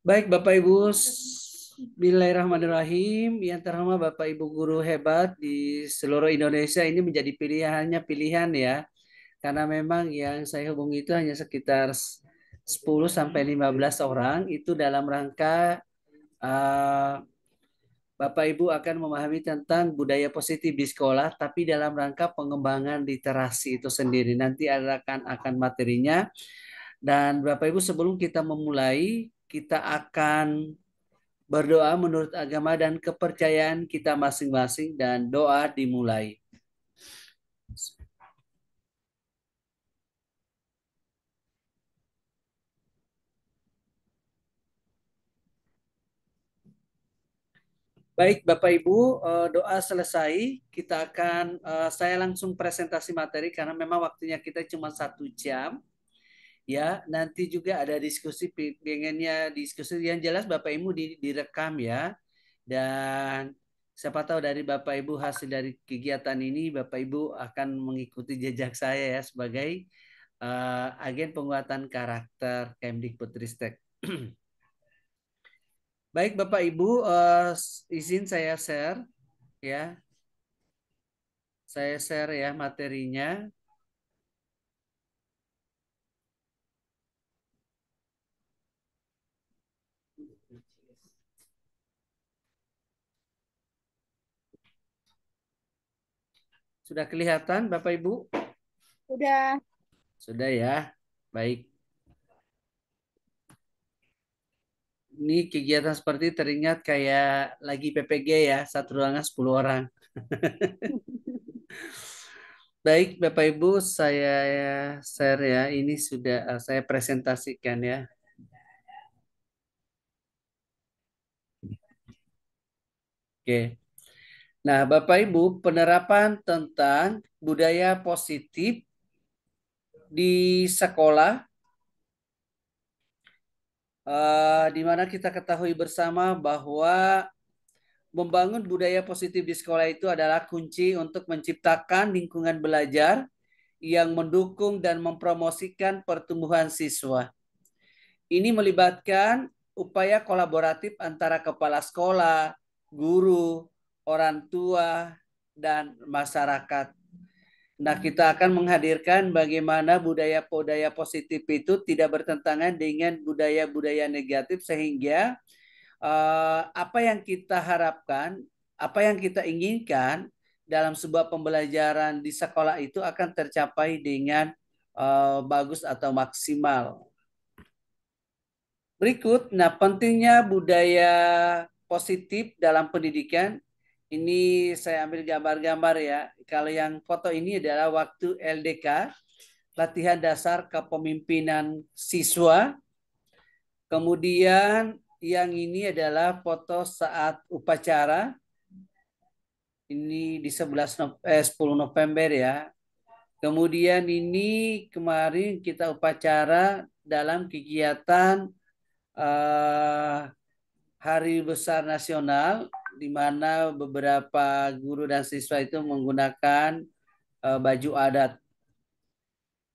Baik Bapak Ibu, Bismillahirrahmanirrahim. Yang terhormat Bapak Ibu guru hebat di seluruh Indonesia ini menjadi pilihannya pilihan ya. Karena memang yang saya hubungi itu hanya sekitar 10 sampai 15 orang itu dalam rangka eh, Bapak Ibu akan memahami tentang budaya positif di sekolah, tapi dalam rangka pengembangan literasi itu sendiri. Nanti akan materinya. Dan Bapak Ibu sebelum kita memulai, kita akan berdoa menurut agama dan kepercayaan kita masing-masing dan doa dimulai. Baik Bapak Ibu, doa selesai. Kita akan, saya langsung presentasi materi karena memang waktunya kita cuma 1 jam. Ya, nanti juga ada diskusi, pengennya diskusi yang jelas Bapak Ibu direkam ya. Dan siapa tahu dari Bapak Ibu hasil dari kegiatan ini Bapak Ibu akan mengikuti jejak saya ya sebagai agen penguatan karakter Kemdikbudristek. Baik Bapak Ibu, izin saya share ya. Saya share ya materinya. Sudah kelihatan Bapak Ibu? Udah. Sudah ya. Baik. Ini kegiatan seperti teringat kayak lagi PPG ya, satu ruangan 10 orang. Baik, Bapak Ibu, saya share ya. Ini sudah saya presentasikan ya. Oke. Nah, Bapak Ibu, penerapan tentang budaya positif di sekolah, di mana kita ketahui bersama bahwa membangun budaya positif di sekolah itu adalah kunci untuk menciptakan lingkungan belajar yang mendukung dan mempromosikan pertumbuhan siswa. Ini melibatkan upaya kolaboratif antara kepala sekolah, guru, orang tua, dan masyarakat. Nah, kita akan menghadirkan bagaimana budaya-budaya positif itu tidak bertentangan dengan budaya-budaya negatif sehingga apa yang kita harapkan, apa yang kita inginkan dalam sebuah pembelajaran di sekolah itu akan tercapai dengan bagus atau maksimal. Berikut, nah pentingnya budaya positif dalam pendidikan. Ini saya ambil gambar-gambar ya. Kalau yang foto ini adalah waktu LDK, latihan dasar kepemimpinan siswa. Kemudian yang ini adalah foto saat upacara. Ini di 10 November ya. Kemudian ini kemarin kita upacara dalam kegiatan eh, Hari Besar Nasional di mana beberapa guru dan siswa itu menggunakan baju adat.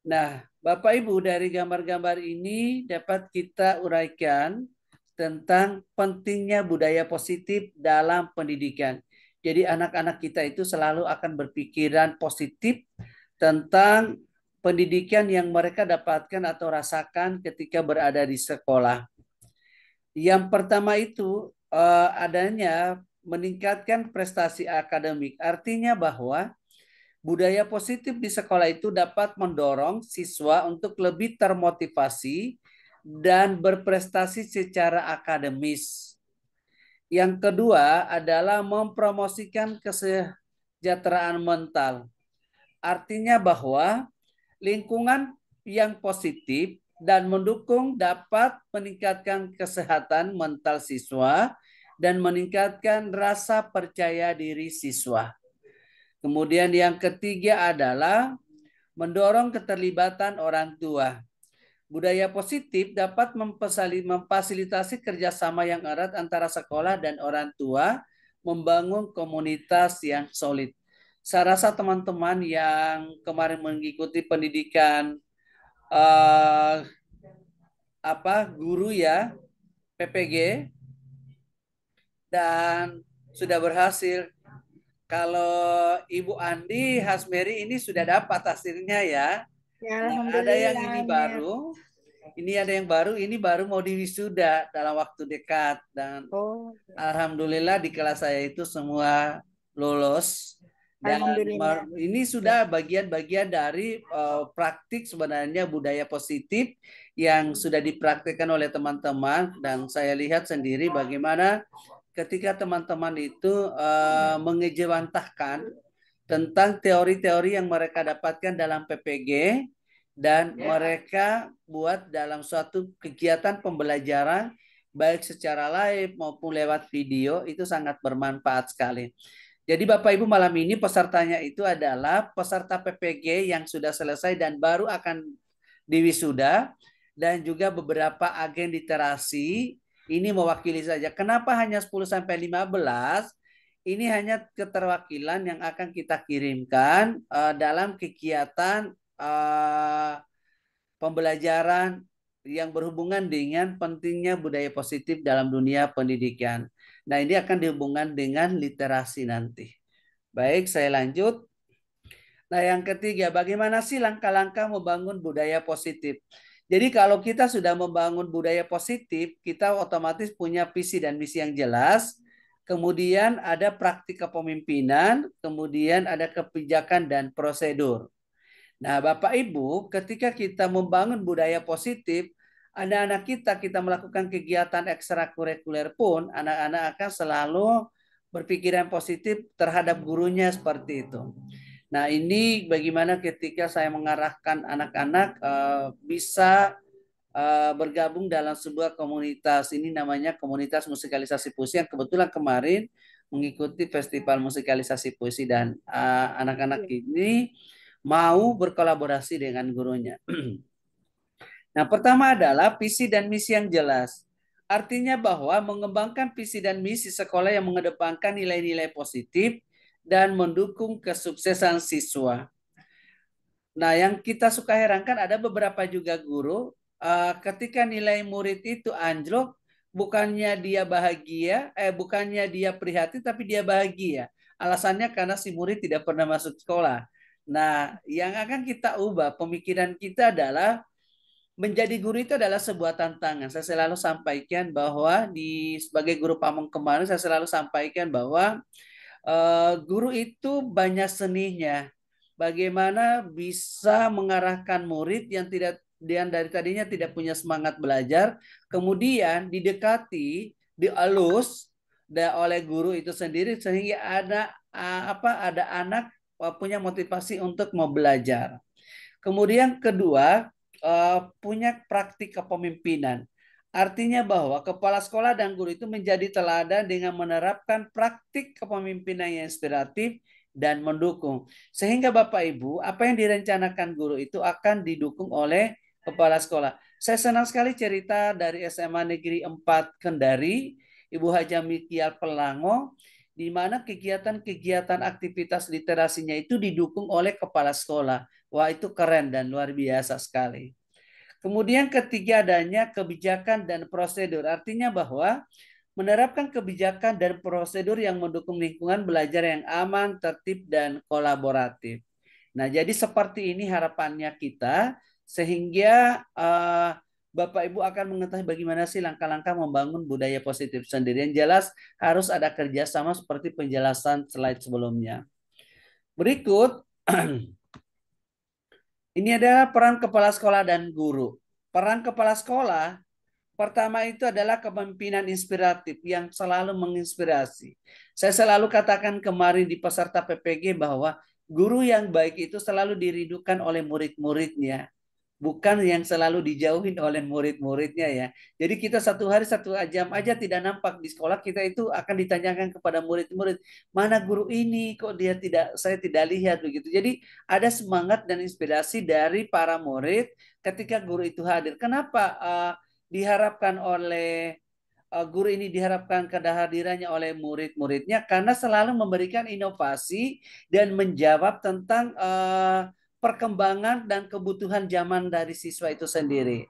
Nah, Bapak Ibu dari gambar-gambar ini dapat kita uraikan tentang pentingnya budaya positif dalam pendidikan. Jadi anak-anak kita itu selalu akan berpikiran positif tentang pendidikan yang mereka dapatkan atau rasakan ketika berada di sekolah. Yang pertama itu adanya meningkatkan prestasi akademik. Artinya bahwa budaya positif di sekolah itu dapat mendorong siswa untuk lebih termotivasi dan berprestasi secara akademis. Yang kedua adalah mempromosikan kesejahteraan mental. Artinya bahwa lingkungan yang positif dan mendukung dapat meningkatkan kesehatan mental siswa dan meningkatkan rasa percaya diri siswa. Kemudian yang ketiga adalah mendorong keterlibatan orang tua. Budaya positif dapat memfasilitasi kerjasama yang erat antara sekolah dan orang tua, membangun komunitas yang solid. Saya rasa teman-teman yang kemarin mengikuti pendidikan guru ya, PPG dan sudah berhasil. Kalau Ibu Andi Hasmeri ini sudah dapat hasilnya ya. Ya, Nah, ada yang alhamdulillah, ini Mer. baru. Ini ada yang baru, ini baru mau diwisuda dalam waktu dekat dan Oh, alhamdulillah di kelas saya itu semua lolos dan alhamdulillah. ini Ya. sudah bagian-bagian dari praktik sebenarnya budaya positif yang sudah dipraktikkan oleh teman-teman dan saya lihat sendiri bagaimana ketika teman-teman itu mengejawantahkan tentang teori-teori yang mereka dapatkan dalam PPG dan mereka buat dalam suatu kegiatan pembelajaran baik secara live maupun lewat video itu sangat bermanfaat sekali. Jadi Bapak Ibu malam ini pesertanya itu adalah peserta PPG yang sudah selesai dan baru akan diwisuda dan juga beberapa agen literasi ini mewakili saja. Kenapa hanya 10 sampai 15? Ini hanya keterwakilan yang akan kita kirimkan dalam kegiatan pembelajaran yang berhubungan dengan pentingnya budaya positif dalam dunia pendidikan. Nah, ini akan dihubungkan dengan literasi nanti. Baik, saya lanjut. Nah, yang ketiga, bagaimana sih langkah-langkah membangun budaya positif? Jadi kalau kita sudah membangun budaya positif, kita otomatis punya visi dan misi yang jelas. Kemudian ada praktik kepemimpinan, kemudian ada kebijakan dan prosedur. Nah, Bapak Ibu, ketika kita membangun budaya positif, anak-anak kita melakukan kegiatan ekstrakurikuler pun, anak-anak akan selalu berpikiran positif terhadap gurunya seperti itu. Nah, ini bagaimana ketika saya mengarahkan anak-anak bisa bergabung dalam sebuah komunitas. Ini namanya komunitas musikalisasi puisi yang kebetulan kemarin mengikuti festival musikalisasi puisi dan anak-anak Ya. ini mau berkolaborasi dengan gurunya. Nah, pertama adalah visi dan misi yang jelas. Artinya bahwa mengembangkan visi dan misi sekolah yang mengedepankan nilai-nilai positif dan mendukung kesuksesan siswa. Nah, yang kita suka herankan ada beberapa juga guru ketika nilai murid itu anjlok, bukannya dia bahagia, bukannya dia prihatin, tapi dia bahagia. Alasannya karena si murid tidak pernah masuk sekolah. Nah, yang akan kita ubah pemikiran kita adalah menjadi guru itu adalah sebuah tantangan. Saya selalu sampaikan bahwa di sebagai guru pamong kemarin saya selalu sampaikan bahwa guru itu banyak seninya. Bagaimana bisa mengarahkan murid yang dari tadinya tidak punya semangat belajar, kemudian didekati, dielus oleh guru itu sendiri sehingga ada anak punya motivasi untuk mau belajar. Kemudian kedua, punya praktik kepemimpinan. Artinya bahwa kepala sekolah dan guru itu menjadi teladan dengan menerapkan praktik kepemimpinan yang inspiratif dan mendukung. Sehingga Bapak Ibu, apa yang direncanakan guru itu akan didukung oleh kepala sekolah. Saya senang sekali cerita dari SMA Negeri 4 Kendari, Ibu Hajami Kial Pelango, di mana kegiatan-kegiatan aktivitas literasinya itu didukung oleh kepala sekolah. Wah, itu keren dan luar biasa sekali. Kemudian ketiga adanya kebijakan dan prosedur. Artinya bahwa menerapkan kebijakan dan prosedur yang mendukung lingkungan belajar yang aman, tertib, dan kolaboratif. Nah, jadi seperti ini harapannya kita sehingga Bapak Ibu akan mengetahui bagaimana sih langkah-langkah membangun budaya positif sendiri. Yang jelas harus ada kerjasama seperti penjelasan slide sebelumnya. Berikut ini adalah peran kepala sekolah dan guru. Peran kepala sekolah pertama itu adalah kepemimpinan inspiratif yang selalu menginspirasi. Saya selalu katakan kemarin di peserta PPG bahwa guru yang baik itu selalu dirindukan oleh murid-muridnya, bukan yang selalu dijauhin oleh murid-muridnya ya. Jadi kita satu hari 1 jam aja tidak nampak di sekolah kita itu akan ditanyakan kepada murid-murid, mana guru ini kok dia tidak saya tidak lihat begitu. Jadi ada semangat dan inspirasi dari para murid ketika guru itu hadir. Kenapa diharapkan oleh guru ini diharapkan kehadirannya oleh murid-muridnya karena selalu memberikan inovasi dan menjawab tentang perkembangan dan kebutuhan zaman dari siswa itu sendiri.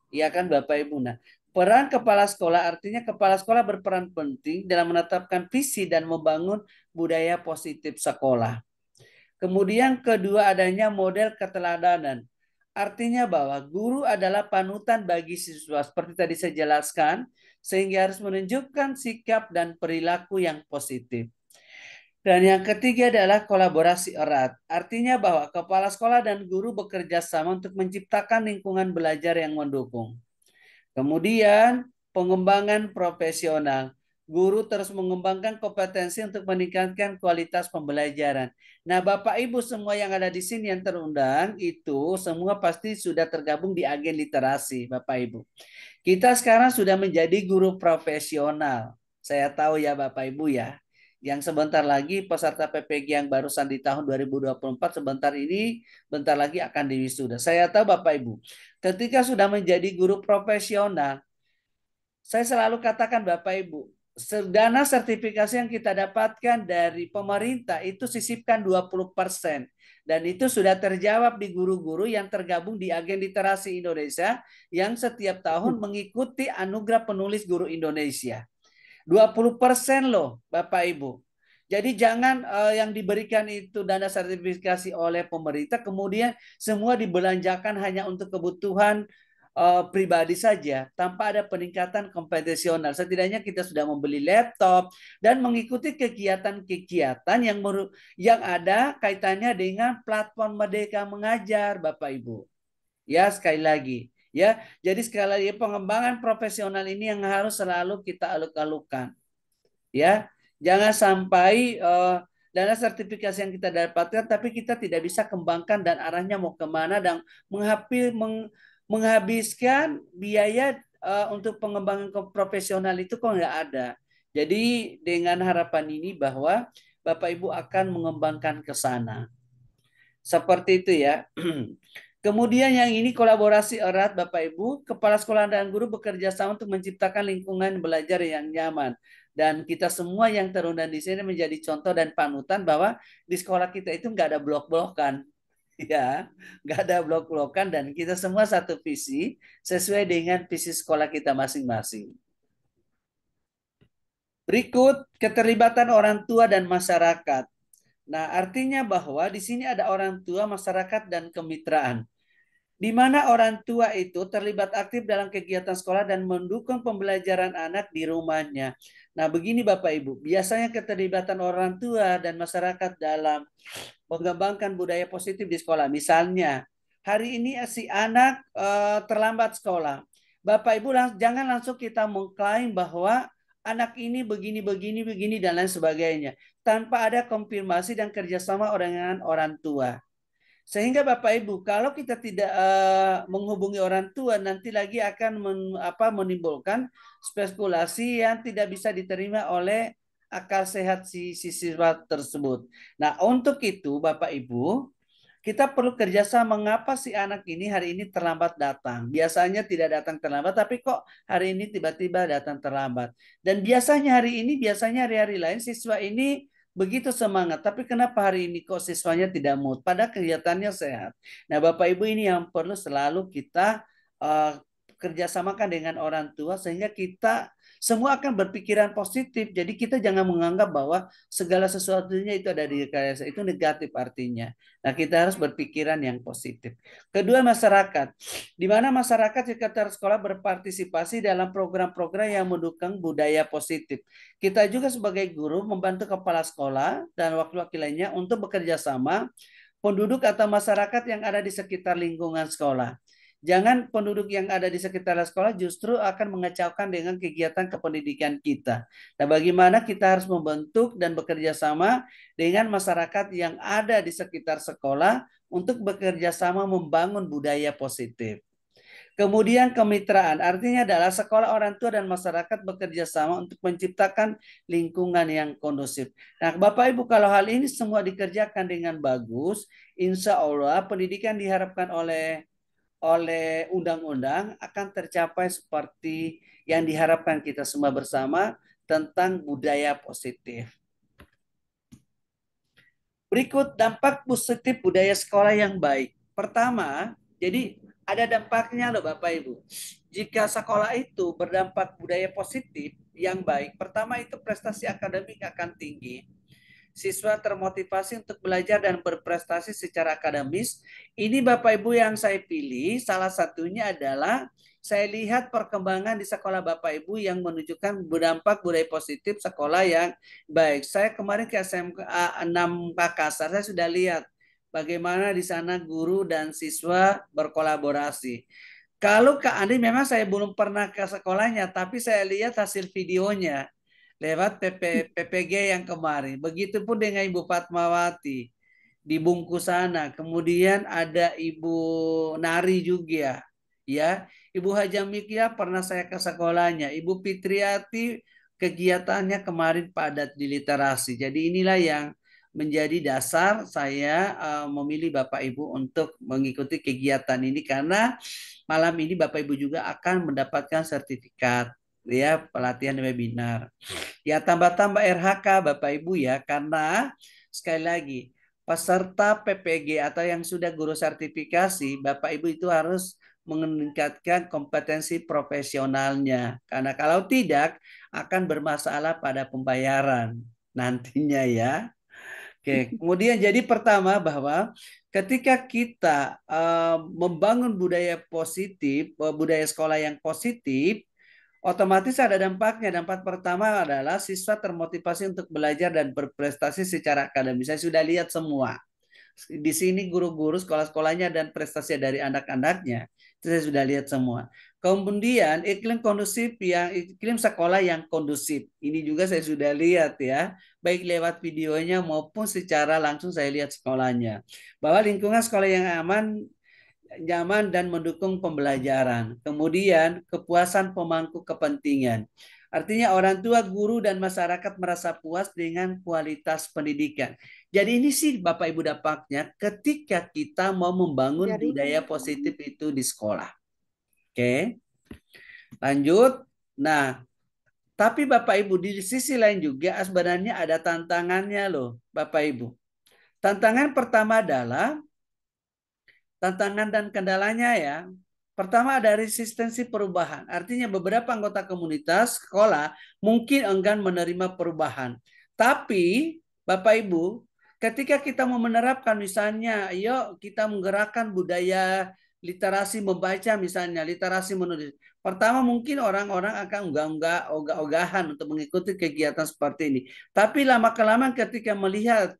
Iya kan Bapak Ibu. Nah, Peran kepala sekolah artinya kepala sekolah berperan penting dalam menetapkan visi dan membangun budaya positif sekolah. Kemudian kedua adanya model keteladanan. Artinya bahwa guru adalah panutan bagi siswa seperti tadi saya jelaskan sehingga harus menunjukkan sikap dan perilaku yang positif. Dan yang ketiga adalah kolaborasi erat. Artinya bahwa kepala sekolah dan guru bekerja sama untuk menciptakan lingkungan belajar yang mendukung. Kemudian pengembangan profesional. Guru terus mengembangkan kompetensi untuk meningkatkan kualitas pembelajaran. Nah, Bapak Ibu semua yang ada di sini yang terundang itu semua pasti sudah tergabung di agen literasi, Bapak Ibu. Kita sekarang sudah menjadi guru profesional. Saya tahu ya Bapak Ibu ya. Yang sebentar lagi peserta PPG yang barusan di tahun 2024 sebentar ini bentar lagi akan diwisuda. Saya tahu Bapak Ibu, ketika sudah menjadi guru profesional, saya selalu katakan Bapak Ibu, dana sertifikasi yang kita dapatkan dari pemerintah itu sisipkan 20%. Dan itu sudah terjawab di guru-guru yang tergabung di Agen Literasi Indonesia yang setiap tahun mengikuti Anugerah Penulis Guru Indonesia. 20% loh Bapak Ibu. Jadi jangan yang diberikan itu dana sertifikasi oleh pemerintah kemudian semua dibelanjakan hanya untuk kebutuhan pribadi saja tanpa ada peningkatan kompetisional. Setidaknya kita sudah membeli laptop dan mengikuti kegiatan-kegiatan yang ada kaitannya dengan platform Merdeka Mengajar, Bapak Ibu. Ya, sekali lagi. Ya, jadi sekali lagi pengembangan profesional ini yang harus selalu kita aluk-alukan. Ya, jangan sampai dana sertifikasi yang kita dapatkan tapi kita tidak bisa kembangkan dan arahnya mau kemana dan menghabiskan biaya untuk pengembangan profesional itu kok nggak ada. Jadi dengan harapan ini bahwa Bapak Ibu akan mengembangkan ke sana. Seperti itu ya. Kemudian yang ini kolaborasi erat Bapak Ibu, kepala sekolah dan guru bekerja sama untuk menciptakan lingkungan belajar yang nyaman. Dan kita semua yang terundang di sini menjadi contoh dan panutan bahwa di sekolah kita itu nggak ada blok-blokan. Ya, nggak ada blok-blokan dan kita semua satu visi sesuai dengan visi sekolah kita masing-masing. Berikut keterlibatan orang tua dan masyarakat. Nah, artinya bahwa di sini ada orang tua, masyarakat, dan kemitraan. Di mana orang tua itu terlibat aktif dalam kegiatan sekolah dan mendukung pembelajaran anak di rumahnya. Nah, begini Bapak Ibu, biasanya keterlibatan orang tua dan masyarakat dalam mengembangkan budaya positif di sekolah. Misalnya, hari ini si anak terlambat sekolah. Bapak Ibu jangan langsung kita mengklaim bahwa anak ini begini, begini, begini, dan lain sebagainya. Tanpa ada konfirmasi dan kerjasama dengan orang tua. Sehingga Bapak Ibu, kalau kita tidak menghubungi orang tua, nanti lagi akan menimbulkan spekulasi yang tidak bisa diterima oleh akal sehat si siswa tersebut. Nah, untuk itu Bapak Ibu, kita perlu kerjasama mengapa si anak ini hari ini terlambat datang. Biasanya tidak datang terlambat, tapi kok hari ini tiba-tiba datang terlambat. Dan biasanya hari ini, biasanya hari-hari lain siswa ini begitu semangat. Tapi kenapa hari ini kok siswanya tidak mood? Padahal kelihatannya sehat. Nah Bapak Ibu ini yang perlu selalu kita kerjasamakan dengan orang tua sehingga kita semua akan berpikiran positif. Jadi kita jangan menganggap bahwa segala sesuatunya itu ada di rekayasa. Itu negatif artinya. Nah, kita harus berpikiran yang positif. Kedua, masyarakat. Di mana masyarakat sekitar sekolah berpartisipasi dalam program-program yang mendukung budaya positif. Kita juga sebagai guru membantu kepala sekolah dan wakil-wakil lainnya untuk bekerja sama penduduk atau masyarakat yang ada di sekitar lingkungan sekolah. Jangan penduduk yang ada di sekitar sekolah justru akan mengacaukan dengan kegiatan kependidikan kita. Nah, bagaimana kita harus membentuk dan bekerja sama dengan masyarakat yang ada di sekitar sekolah untuk bekerja sama membangun budaya positif. Kemudian kemitraan, artinya adalah sekolah, orang tua, dan masyarakat bekerja sama untuk menciptakan lingkungan yang kondusif. Nah, Bapak Ibu, kalau hal ini semua dikerjakan dengan bagus, insya Allah pendidikan diharapkan oleh undang-undang akan tercapai seperti yang diharapkan kita semua bersama tentang budaya positif. Berikut dampak positif budaya sekolah yang baik. Pertama, jadi ada dampaknya loh Bapak Ibu. Jika sekolah itu berdampak budaya positif yang baik, pertama itu prestasi akademik akan tinggi. Siswa termotivasi untuk belajar dan berprestasi secara akademis. Ini Bapak Ibu yang saya pilih, salah satunya adalah saya lihat perkembangan di sekolah Bapak Ibu yang menunjukkan berdampak budaya positif sekolah yang baik. Saya kemarin ke SMA 6 Makassar, saya sudah lihat bagaimana di sana guru dan siswa berkolaborasi. Kalau Kak Andi memang saya belum pernah ke sekolahnya, tapi saya lihat hasil videonya lewat PPG yang kemarin. Begitupun dengan Ibu Fatmawati di Bungkus sana. Kemudian ada Ibu Nari juga, ya. Ibu Hajamikia pernah saya ke sekolahnya. Ibu Fitriati kegiatannya kemarin padat di literasi. Jadi inilah yang menjadi dasar saya memilih Bapak Ibu untuk mengikuti kegiatan ini karena malam ini Bapak Ibu juga akan mendapatkan sertifikat ya pelatihan webinar. Ya tambah-tambah RHK Bapak Ibu ya karena sekali lagi peserta PPG atau yang sudah guru sertifikasi Bapak Ibu itu harus meningkatkan kompetensi profesionalnya karena kalau tidak akan bermasalah pada pembayaran nantinya ya. Oke, kemudian jadi pertama bahwa ketika kita membangun budaya positif, budaya sekolah yang positif, otomatis ada dampaknya. Dampak pertama adalah siswa termotivasi untuk belajar dan berprestasi secara akademis. Saya sudah lihat semua. Di sini guru-guru sekolah-sekolahnya dan prestasi dari anak-anaknya itu saya sudah lihat semua. Kemudian iklim sekolah yang kondusif. Ini juga saya sudah lihat ya, baik lewat videonya maupun secara langsung saya lihat sekolahnya. Bahwa lingkungan sekolah yang aman, nyaman dan mendukung pembelajaran. Kemudian kepuasan pemangku kepentingan. Artinya orang tua, guru, dan masyarakat merasa puas dengan kualitas pendidikan. Jadi ini sih Bapak Ibu dampaknya ketika kita mau membangun Jaringan. budaya positif itu di sekolah. Oke, lanjut. Nah, tapi Bapak Ibu di sisi lain juga sebenarnya ada tantangannya loh Bapak Ibu. Tantangan pertama adalah tantangan dan kendalanya ya. Pertama ada resistensi perubahan. Artinya beberapa anggota komunitas sekolah mungkin enggan menerima perubahan. Tapi Bapak Ibu, ketika kita mau menerapkan misalnya, yuk kita menggerakkan budaya literasi membaca misalnya, literasi menulis. Pertama mungkin orang-orang akan ogah-ogahan untuk mengikuti kegiatan seperti ini. Tapi lama-kelamaan ketika melihat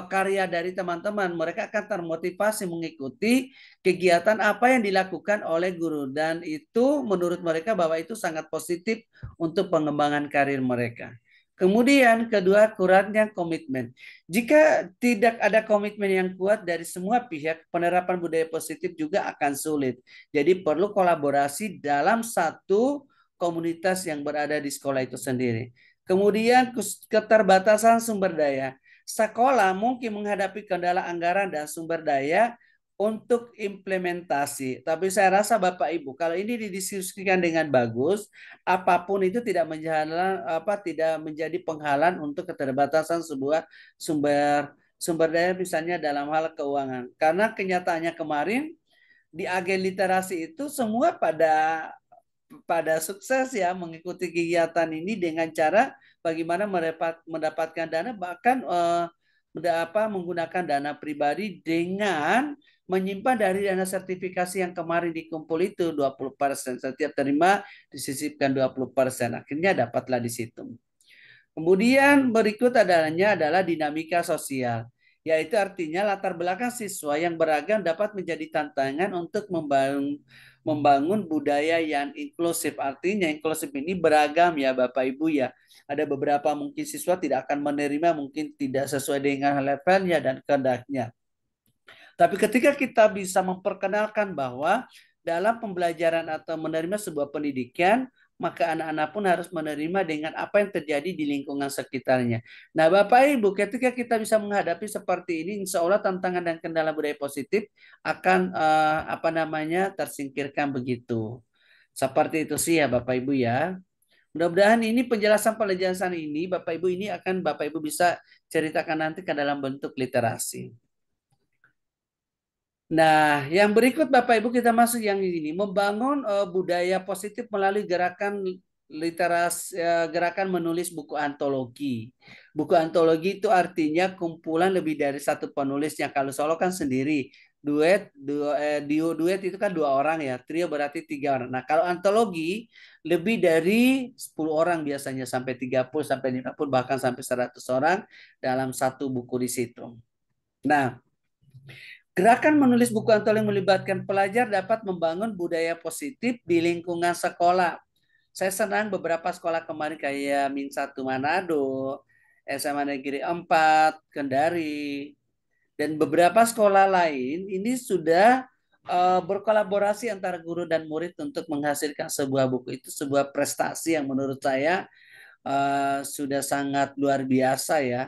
karya dari teman-teman, mereka akan termotivasi mengikuti kegiatan apa yang dilakukan oleh guru dan itu menurut mereka bahwa itu sangat positif untuk pengembangan karir mereka. Kemudian kedua kurangnya komitmen. Jika tidak ada komitmen yang kuat dari semua pihak, penerapan budaya positif juga akan sulit. Jadi perlu kolaborasi dalam satu komunitas yang berada di sekolah itu sendiri. Kemudian keterbatasan sumber daya. Sekolah mungkin menghadapi kendala anggaran dan sumber daya untuk implementasi. Tapi saya rasa Bapak Ibu, kalau ini didiskusikan dengan bagus, apapun itu tidak menjadi penghalang untuk keterbatasan sebuah sumber sumber daya misalnya dalam hal keuangan. Karena kenyataannya kemarin di agen literasi itu semua pada pada sukses ya mengikuti kegiatan ini dengan cara bagaimana mendapatkan dana bahkan menggunakan dana pribadi dengan menyimpan dari dana sertifikasi yang kemarin dikumpul itu 20%. Setiap terima disisipkan 20%. Akhirnya dapatlah di situ. Kemudian berikut adalah dinamika sosial, yaitu artinya latar belakang siswa yang beragam dapat menjadi tantangan untuk membangun budaya yang inklusif. Artinya inklusif ini beragam ya Bapak Ibu ya. Ada beberapa mungkin siswa tidak akan menerima, mungkin tidak sesuai dengan levelnya dan kehendaknya. Tapi ketika kita bisa memperkenalkan bahwa dalam pembelajaran atau menerima sebuah pendidikan, maka anak-anak pun harus menerima dengan apa yang terjadi di lingkungan sekitarnya. Nah, Bapak Ibu, ketika kita bisa menghadapi seperti ini, insya Allah tantangan dan kendala budaya positif akan tersingkirkan begitu. Seperti itu sih ya Bapak Ibu ya. Mudah-mudahan ini penjelasan ini Bapak Ibu ini akan Bapak Ibu bisa ceritakan nanti ke dalam bentuk literasi. Nah, yang berikut Bapak Ibu kita masuk yang ini, membangun budaya positif melalui gerakan literasi, gerakan menulis buku antologi. Buku antologi itu artinya kumpulan lebih dari satu penulisnya. Kalau solo kan sendiri, duet itu kan dua orang ya, trio berarti tiga orang. Nah, kalau antologi lebih dari 10 orang biasanya sampai 30 sampai 50 bahkan sampai 100 orang dalam satu buku di situ. Nah, gerakan menulis buku antologi yang melibatkan pelajar dapat membangun budaya positif di lingkungan sekolah. Saya senang beberapa sekolah kemarin kayak Min 1 Manado, SMA Negeri 4, Kendari, dan beberapa sekolah lain ini sudah berkolaborasi antara guru dan murid untuk menghasilkan sebuah buku. Itu sebuah prestasi yang menurut saya sudah sangat luar biasa ya,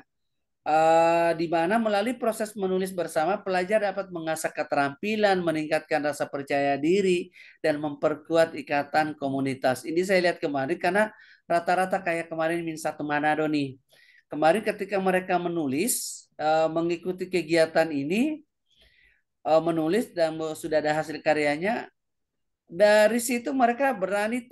di mana melalui proses menulis bersama pelajar dapat mengasah keterampilan, meningkatkan rasa percaya diri, dan memperkuat ikatan komunitas. Ini saya lihat kemarin karena rata-rata kayak kemarin Min Satu Manado nih. Kemarin ketika mereka menulis, mengikuti kegiatan ini, menulis dan sudah ada hasil karyanya, dari situ mereka berani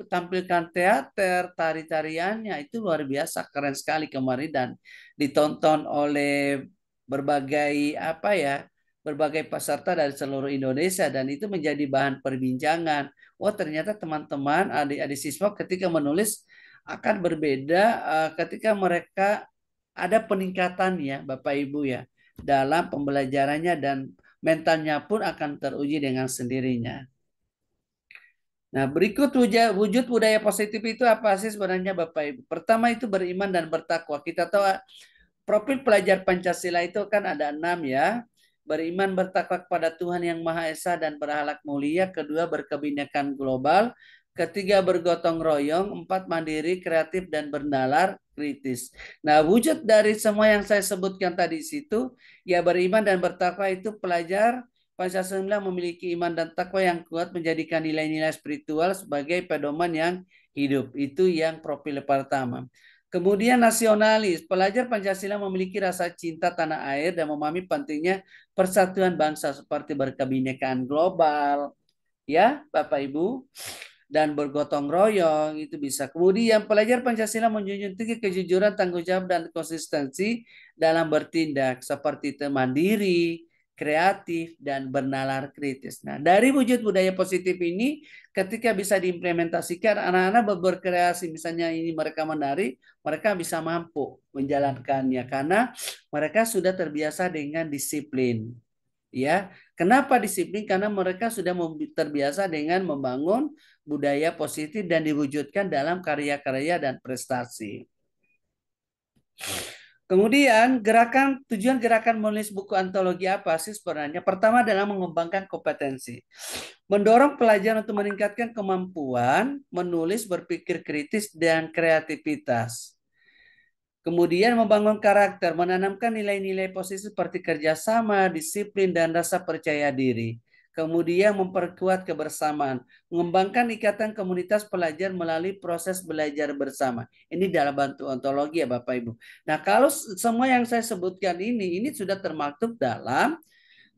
tampilkan teater, tari-tariannya itu luar biasa keren sekali kemarin dan ditonton oleh berbagai apa ya, berbagai peserta dari seluruh Indonesia dan itu menjadi bahan perbincangan. Oh, ternyata teman-teman adik-adik siswa ketika menulis akan berbeda ketika mereka ada peningkatannya Bapak Ibu ya dalam pembelajarannya dan mentalnya pun akan teruji dengan sendirinya. Nah, berikut wujud budaya positif itu apa sih sebenarnya Bapak Ibu? Pertama itu beriman dan bertakwa. Kita tahu profil pelajar Pancasila itu kan ada 6 ya. Beriman bertakwa kepada Tuhan Yang Maha Esa dan berakhlak mulia. Kedua, berkebinekaan global. Ketiga, bergotong royong. Empat, mandiri, kreatif, dan bernalar kritis. Nah, wujud dari semua yang saya sebutkan tadi situ, ya beriman dan bertakwa itu pelajar Pancasila memiliki iman dan takwa yang kuat menjadikan nilai-nilai spiritual sebagai pedoman yang hidup. Itu yang profil pertama. Kemudian nasionalis, pelajar Pancasila memiliki rasa cinta tanah air dan memahami pentingnya persatuan bangsa seperti berkebinekaan global, ya Bapak Ibu, dan bergotong royong itu bisa. Kemudian pelajar Pancasila menjunjung tinggi kejujuran, tanggung jawab dan konsistensi dalam bertindak seperti mandiri, kreatif dan bernalar kritis. Nah, dari wujud budaya positif ini ketika bisa diimplementasikan anak-anak berkreasi misalnya ini mereka menari, mereka bisa mampu menjalankannya karena mereka sudah terbiasa dengan disiplin. Ya, kenapa disiplin? Karena mereka sudah terbiasa dengan membangun budaya positif dan diwujudkan dalam karya-karya dan prestasi. Kemudian tujuan gerakan menulis buku antologi apa sih sebenarnya? Pertama adalah mengembangkan kompetensi. Mendorong pelajar untuk meningkatkan kemampuan menulis, berpikir kritis, dan kreativitas. Kemudian membangun karakter, menanamkan nilai-nilai positif seperti kerjasama, disiplin, dan rasa percaya diri. Kemudian memperkuat kebersamaan, mengembangkan ikatan komunitas pelajar melalui proses belajar bersama. Ini dalam bentuk ontologi ya Bapak Ibu. Nah, kalau semua yang saya sebutkan ini sudah termaktub dalam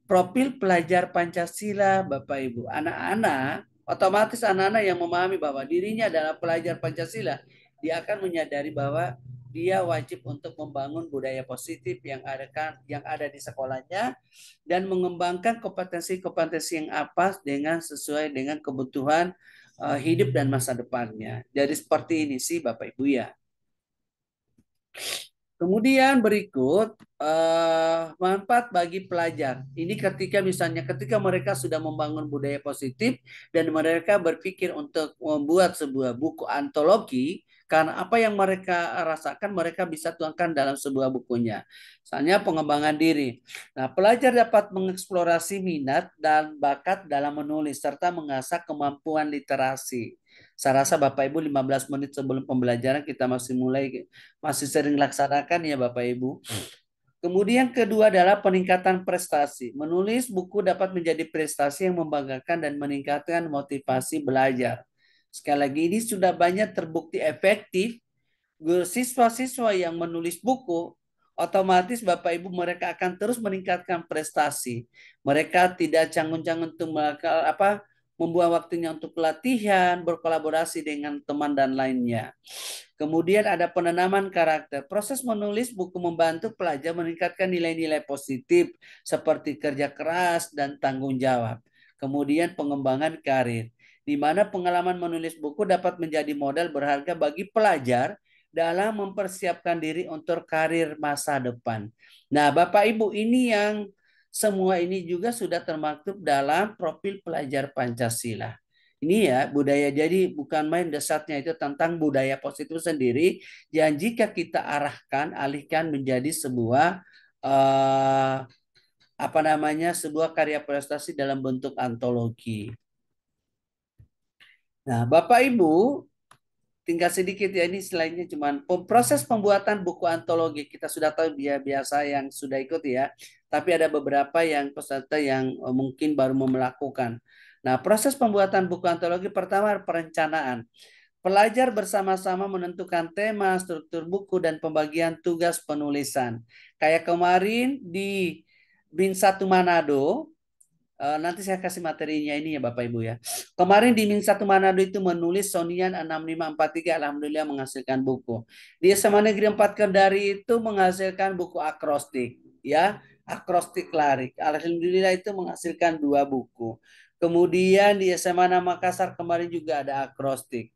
profil pelajar Pancasila Bapak Ibu. Anak-anak, otomatis anak-anak yang memahami bahwa dirinya adalah pelajar Pancasila, dia akan menyadari bahwa dia wajib untuk membangun budaya positif yang ada di sekolahnya dan mengembangkan kompetensi-kompetensi yang apa dengan sesuai dengan kebutuhan hidup dan masa depannya. Jadi seperti ini sih Bapak Ibu ya. Kemudian berikut manfaat bagi pelajar. Ini ketika mereka sudah membangun budaya positif dan mereka berpikir untuk membuat sebuah buku antologi karena apa yang mereka rasakan mereka bisa tuangkan dalam sebuah bukunya. Misalnya pengembangan diri. Nah, pelajar dapat mengeksplorasi minat dan bakat dalam menulis serta mengasah kemampuan literasi. Saya rasa Bapak Ibu 15 menit sebelum pembelajaran kita masih sering laksanakan ya Bapak Ibu. Kemudian kedua adalah peningkatan prestasi. Menulis buku dapat menjadi prestasi yang membanggakan dan meningkatkan motivasi belajar. Sekali lagi ini sudah banyak terbukti efektif. Siswa-siswa yang menulis buku otomatis Bapak Ibu mereka akan terus meningkatkan prestasi. Mereka tidak canggung-canggung untuk membuang waktunya untuk pelatihan, berkolaborasi dengan teman dan lainnya. Kemudian ada penanaman karakter. Proses menulis buku membantu pelajar meningkatkan nilai-nilai positif seperti kerja keras dan tanggung jawab. Kemudian pengembangan karir, di mana pengalaman menulis buku dapat menjadi modal berharga bagi pelajar dalam mempersiapkan diri untuk karir masa depan. Nah, Bapak Ibu, ini yang semua ini juga sudah termaktub dalam profil pelajar Pancasila. Ini ya budaya, jadi bukan main dasarnya itu tentang budaya positif sendiri yang jika kita alihkan menjadi sebuah eh, sebuah karya prestasi dalam bentuk antologi. Nah, Bapak Ibu, tinggal sedikit ya, ini selainnya cuman proses pembuatan buku antologi kita sudah tahu dia biasa yang sudah ikut ya, tapi ada beberapa yang peserta yang mungkin baru mau melakukan. Nah, proses pembuatan buku antologi pertama perencanaan. Pelajar bersama-sama menentukan tema, struktur buku, dan pembagian tugas penulisan. Kayak kemarin di Bin Satu Manado, nanti saya kasih materinya ini ya Bapak Ibu ya. Kemarin di Min Satu Manado itu menulis Sonian 6543, alhamdulillah menghasilkan buku. Di SMA Negeri 4 Kendari itu menghasilkan buku akrostik ya, akrostik larik. Alhamdulillah itu menghasilkan 2 buku. Kemudian di SMA Makassar kemarin juga ada akrostik.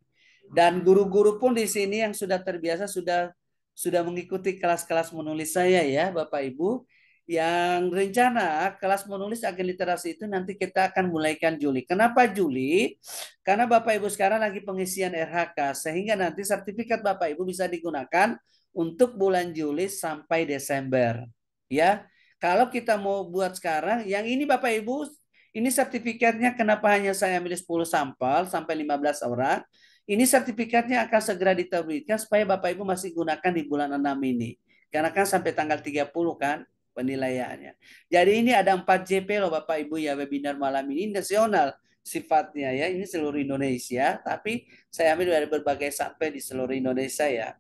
Dan guru-guru pun di sini yang sudah terbiasa sudah mengikuti kelas-kelas menulis saya ya Bapak Ibu, yang rencana kelas menulis agen literasi itu nanti kita akan mulaikan Juli. Kenapa Juli? Karena Bapak Ibu sekarang lagi pengisian RHK, sehingga nanti sertifikat Bapak Ibu bisa digunakan untuk bulan Juli sampai Desember. Ya, kalau kita mau buat sekarang, yang ini Bapak Ibu, ini sertifikatnya kenapa hanya saya ambil 10 sampel sampai 15 orang. Ini sertifikatnya akan segera diterbitkan supaya Bapak Ibu masih gunakan di bulan 6 ini. Karena kan sampai tanggal 30 kan penilaiannya. Jadi ini ada 4 JP loh Bapak Ibu ya, webinar malam ini nasional sifatnya ya. Ini seluruh Indonesia, tapi saya ambil dari berbagai sampai di seluruh Indonesia ya.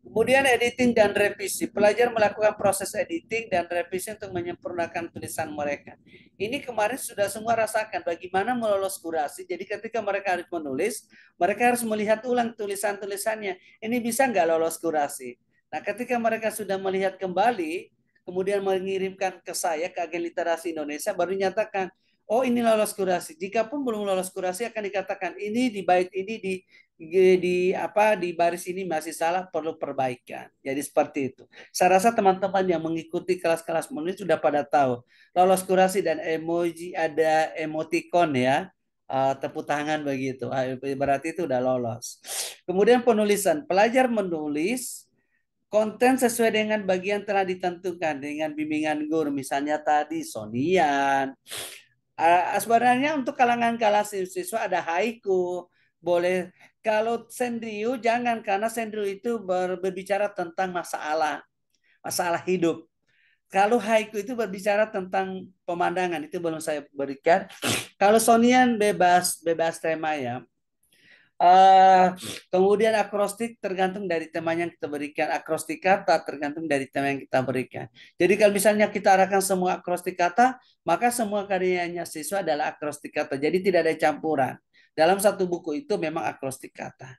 Kemudian editing dan revisi. Pelajar melakukan proses editing dan revisi untuk menyempurnakan tulisan mereka. Ini kemarin sudah semua rasakan bagaimana melolos kurasi. Jadi ketika mereka harus menulis, mereka harus melihat ulang tulisan-tulisannya. Ini bisa nggak lolos kurasi? Nah, ketika mereka sudah melihat kembali, kemudian mengirimkan ke saya, ke Agen Literasi Indonesia, baru nyatakan, oh ini lolos kurasi. Jikapun belum lolos kurasi akan dikatakan ini di bait ini di baris ini masih salah, perlu perbaikan. Jadi seperti itu. Saya rasa teman-teman yang mengikuti kelas-kelas menulis sudah pada tahu. Lolos kurasi dan emoji, ada emoticon ya. Tepuk tangan begitu. Berarti itu udah lolos. Kemudian penulisan. Pelajar menulis konten sesuai dengan bagian telah ditentukan dengan bimbingan guru. Misalnya tadi Sonian. Sebenarnya untuk kalangan siswa ada haiku, boleh. Kalau sendriu jangan, karena sendriu itu berbicara tentang masalah hidup. Kalau haiku itu berbicara tentang pemandangan, itu belum saya berikan. Kalau Sonian bebas bebas tema ya. Uh, Kemudian akrostik tergantung dari temanya yang kita berikan. Akrostik kata tergantung dari tema yang kita berikan. Jadi kalau misalnya kita arahkan semua akrostik kata, maka semua karyanya siswa adalah akrostik kata. Jadi tidak ada campuran. Dalam satu buku itu memang akrostik kata.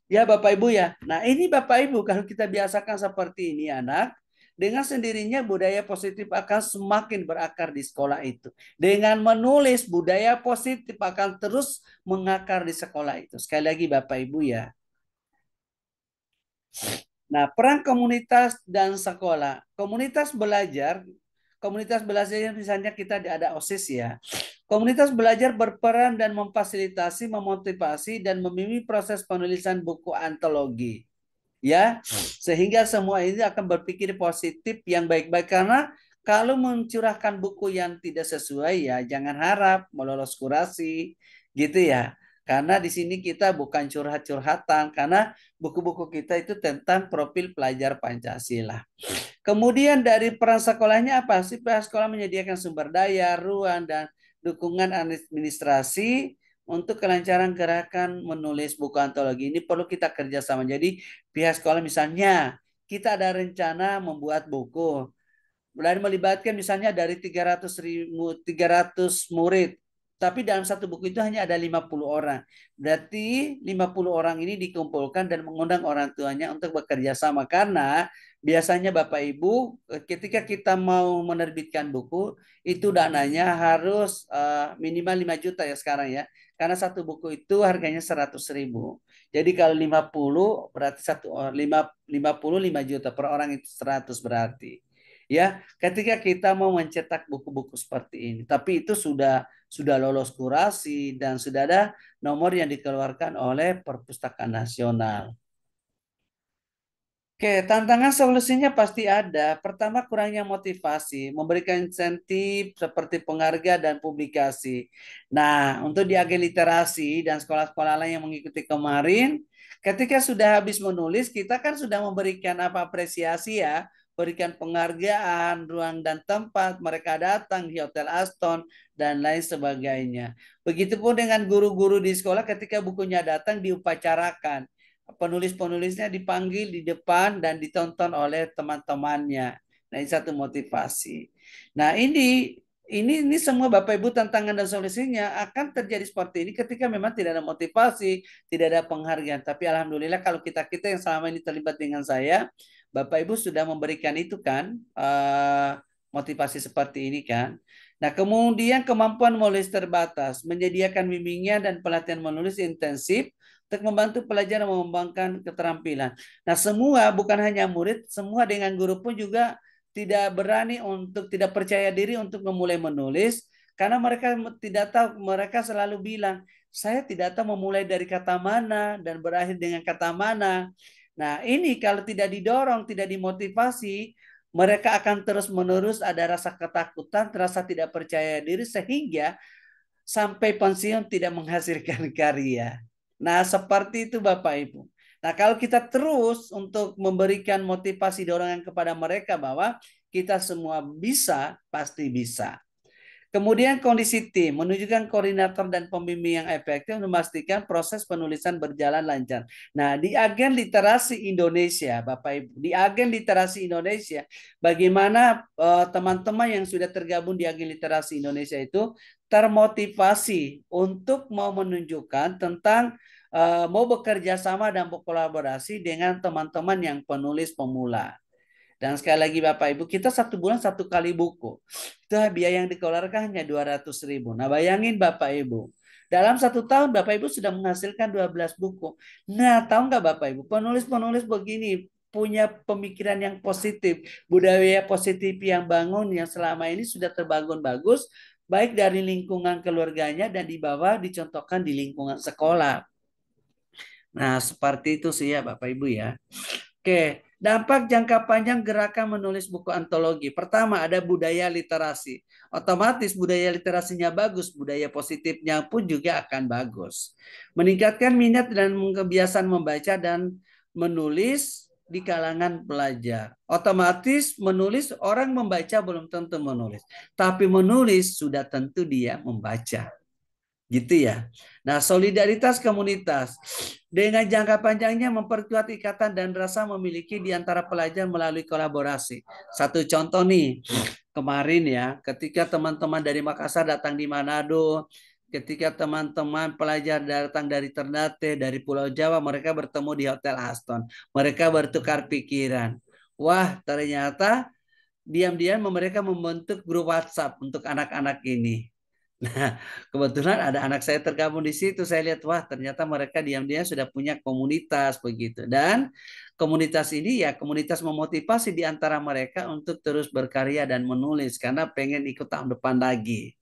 Ya Bapak Ibu ya. Nah ini Bapak Ibu kalau kita biasakan seperti ini anak, dengan sendirinya budaya positif akan semakin berakar di sekolah itu. Dengan menulis, budaya positif akan terus mengakar di sekolah itu. Sekali lagi Bapak Ibu ya. Nah, peran komunitas dan sekolah. Komunitas belajar misalnya kita ada OSIS ya. Komunitas belajar berperan dan memfasilitasi, memotivasi, dan membimbing proses penulisan buku antologi. Ya, sehingga semua ini akan berpikir positif yang baik-baik, karena kalau mencurahkan buku yang tidak sesuai ya jangan harap melolos kurasi gitu ya. Karena di sini kita bukan curhat-curhatan, karena buku-buku kita itu tentang profil pelajar Pancasila. Kemudian dari peran sekolahnya apa sih? Peran sekolah menyediakan sumber daya, ruang, dan dukungan administrasi untuk kelancaran gerakan menulis buku antologi. Ini perlu kita kerjasama. Jadi pihak sekolah misalnya kita ada rencana membuat buku dan melibatkan misalnya dari 300 murid. Tapi dalam satu buku itu hanya ada 50 orang. Berarti 50 orang ini dikumpulkan dan mengundang orang tuanya untuk bekerja sama. Karena biasanya Bapak Ibu ketika kita mau menerbitkan buku itu dananya harus minimal 5 juta ya sekarang ya. Karena satu buku itu harganya 100.000. Jadi kalau 50 berarti 55 juta per orang itu 100 berarti. Ya, ketika kita mau mencetak buku-buku seperti ini, tapi itu sudah lolos kurasi dan sudah ada nomor yang dikeluarkan oleh Perpustakaan Nasional. Oke, tantangan solusinya pasti ada. Pertama, kurangnya motivasi, memberikan insentif seperti pengharga dan publikasi. Nah, untuk di agen literasi dan sekolah-sekolah lain yang mengikuti kemarin, ketika sudah habis menulis, kita kan sudah memberikan apa apresiasi ya, berikan penghargaan, ruang dan tempat, mereka datang di Hotel Aston, dan lain sebagainya. Begitupun dengan guru-guru di sekolah ketika bukunya datang diupacarakan, penulis-penulisnya dipanggil di depan dan ditonton oleh teman-temannya. Nah, ini satu motivasi. Nah, ini semua Bapak Ibu tantangan dan solusinya akan terjadi seperti ini ketika memang tidak ada motivasi, tidak ada penghargaan. Tapi alhamdulillah kalau kita-kita yang selama ini terlibat dengan saya, Bapak Ibu sudah memberikan itu kan motivasi seperti ini kan. Nah, kemudian kemampuan menulis terbatas, menyediakan bimbingan dan pelatihan menulis intensif untuk membantu pelajar mengembangkan keterampilan. Nah, semua bukan hanya murid, semua dengan guru pun juga tidak berani untuk tidak percaya diri untuk memulai menulis karena mereka tidak tahu, mereka selalu bilang, saya tidak tahu memulai dari kata mana dan berakhir dengan kata mana. Nah, ini kalau tidak didorong, tidak dimotivasi, mereka akan terus-menerus ada rasa ketakutan, rasa tidak percaya diri sehingga sampai pensiun tidak menghasilkan karya. Nah, seperti itu Bapak Ibu. Nah, kalau kita terus untuk memberikan motivasi dorongan kepada mereka bahwa kita semua bisa, pasti bisa. Kemudian kondisi tim menunjukkan koordinator dan pembimbing yang efektif memastikan proses penulisan berjalan lancar. Nah, di agen literasi Indonesia, Bapak Ibu, di agen literasi Indonesia, bagaimana teman-teman yang sudah tergabung di agen literasi Indonesia itu termotivasi untuk mau menunjukkan tentang mau bekerja sama dan berkolaborasi dengan teman-teman yang penulis pemula. Dan sekali lagi Bapak Ibu, kita satu bulan satu kali buku. Itu biaya yang dikeluarkan hanya 200.000. Nah, bayangin Bapak Ibu. Dalam satu tahun Bapak Ibu sudah menghasilkan 12 buku. Nah, tahu nggak Bapak Ibu, penulis-penulis begini punya pemikiran yang positif, budaya positif yang bangun yang selama ini sudah terbangun bagus, baik dari lingkungan keluarganya dan di bawah dicontohkan di lingkungan sekolah. Nah, seperti itu sih ya Bapak Ibu ya. Oke, dampak jangka panjang gerakan menulis buku antologi. Pertama, ada budaya literasi. Otomatis budaya literasinya bagus, budaya positifnya pun juga akan bagus. Meningkatkan minat dan kebiasaan membaca dan menulis di kalangan pelajar. Otomatis menulis, orang membaca belum tentu menulis. Tapi menulis sudah tentu dia membaca. Gitu ya. Nah, solidaritas komunitas. Dengan jangka panjangnya memperkuat ikatan dan rasa memiliki di antara pelajar melalui kolaborasi. Satu contoh nih, kemarin ya, ketika teman-teman dari Makassar datang di Manado, ketika teman-teman pelajar datang dari Ternate, dari Pulau Jawa, mereka bertemu di Hotel Aston. Mereka bertukar pikiran. Wah, ternyata diam-diam mereka membentuk grup WhatsApp untuk anak-anak ini. Nah, kebetulan ada anak saya tergabung di situ. Saya lihat, wah ternyata mereka diam-diam sudah punya komunitas begitu. Dan komunitas ini ya komunitas memotivasi di antara mereka untuk terus berkarya dan menulis karena pengen ikut tahun depan lagi.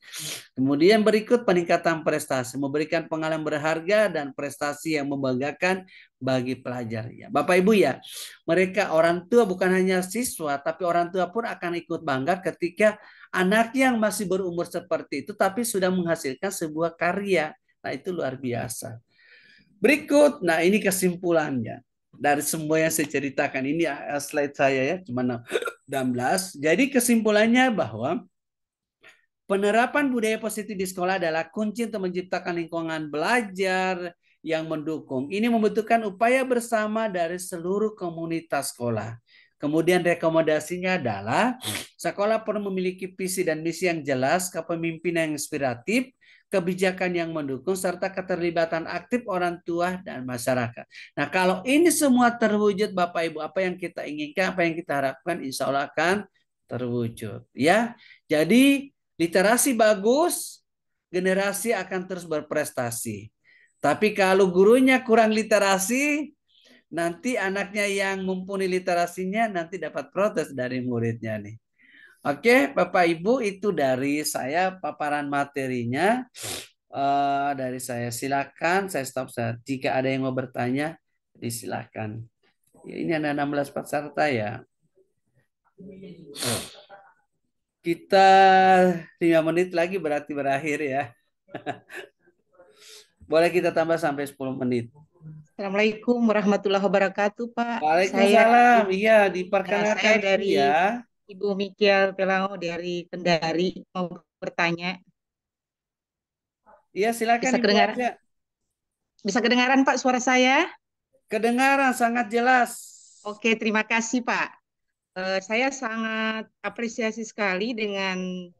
Kemudian berikut peningkatan prestasi, memberikan pengalaman berharga dan prestasi yang membanggakan bagi pelajar. Ya, Bapak Ibu ya, mereka orang tua bukan hanya siswa, tapi orang tua pun akan ikut bangga ketika anak yang masih berumur seperti itu, tapi sudah menghasilkan sebuah karya. Nah itu luar biasa. Berikut, nah ini kesimpulannya. Dari semua yang saya ceritakan, ini slide saya ya, cuma 16. Jadi kesimpulannya bahwa penerapan budaya positif di sekolah adalah kunci untuk menciptakan lingkungan belajar yang mendukung. Ini membutuhkan upaya bersama dari seluruh komunitas sekolah. Kemudian rekomendasinya adalah sekolah perlu memiliki visi dan misi yang jelas, kepemimpinan yang inspiratif, kebijakan yang mendukung, serta keterlibatan aktif orang tua dan masyarakat. Nah, kalau ini semua terwujud, Bapak Ibu, apa yang kita inginkan, apa yang kita harapkan, insya Allah akan terwujud. Ya, jadi literasi bagus, generasi akan terus berprestasi. Tapi kalau gurunya kurang literasi, nanti anaknya yang mumpuni literasinya nanti dapat protes dari muridnya nih. Oke, Bapak Ibu, itu dari saya paparan materinya. Dari saya silakan, saya stop. Jika ada yang mau bertanya, disilakan. Ya, ini ada 16 peserta ya. Kita 5 menit lagi berarti berakhir ya. Boleh kita tambah sampai 10 menit. Assalamualaikum warahmatullahi wabarakatuh, Pak. Waalaikumsalam. Iya, Saya diperkenalkan dulu dari ya. Ibu Mikiel Pelango dari Kendari mau bertanya. Iya, silakan Bisa Ibu kedengaran? aja. Bisa kedengaran, Pak, suara saya? Kedengaran sangat jelas. Oke, terima kasih, Pak. Saya sangat apresiasi sekali dengan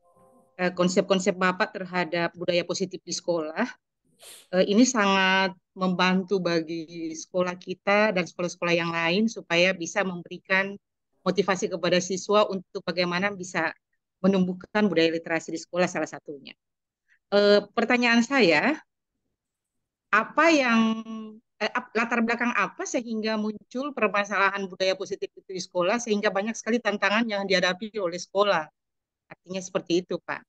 konsep-konsep Bapak terhadap budaya positif di sekolah. Ini sangat membantu bagi sekolah kita dan sekolah-sekolah yang lain supaya bisa memberikan motivasi kepada siswa untuk bagaimana bisa menumbuhkan budaya literasi di sekolah salah satunya. Pertanyaan saya, apa yang latar belakang apa sehingga muncul permasalahan budaya positif itu di sekolah sehingga banyak sekali tantangan yang dihadapi oleh sekolah? Artinya seperti itu, Pak.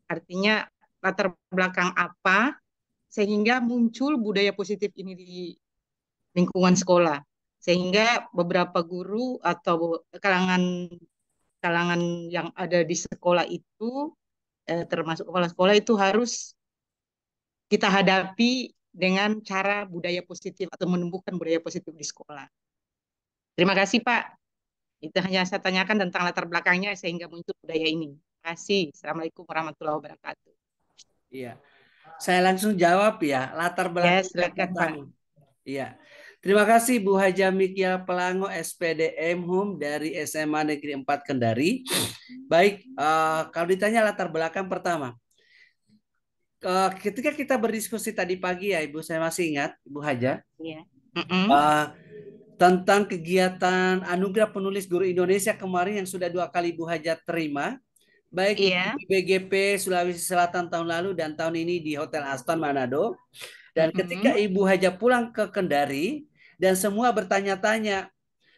Artinya latar belakang apa sehingga muncul budaya positif ini di lingkungan sekolah. Sehingga beberapa guru atau kalangan kalangan yang ada di sekolah itu, termasuk kepala sekolah itu harus kita hadapi dengan cara budaya positif atau menumbuhkan budaya positif di sekolah. Terima kasih, Pak. Itu hanya saya tanyakan tentang latar belakangnya sehingga muncul budaya ini. Terima kasih. Assalamualaikum warahmatullahi wabarakatuh. Iya. Saya langsung jawab ya, latar Ya, belakang yang silakan, Pak. pertama. Iya. Terima kasih Bu Haja Mikia Pelango SPDM Hum dari SMA Negeri 4 Kendari. Baik, kalau ditanya latar belakang pertama, ketika kita berdiskusi tadi pagi ya Ibu, saya masih ingat Ibu Haja, Iya. Mm-mm. eh, tentang kegiatan Anugerah Penulis Guru Indonesia kemarin yang sudah 2 kali Ibu Haja terima, baik di Iya. BGP Sulawesi Selatan tahun lalu dan tahun ini di Hotel Aston Manado. Dan ketika Mm-mm. Ibu Haja pulang ke Kendari dan semua bertanya-tanya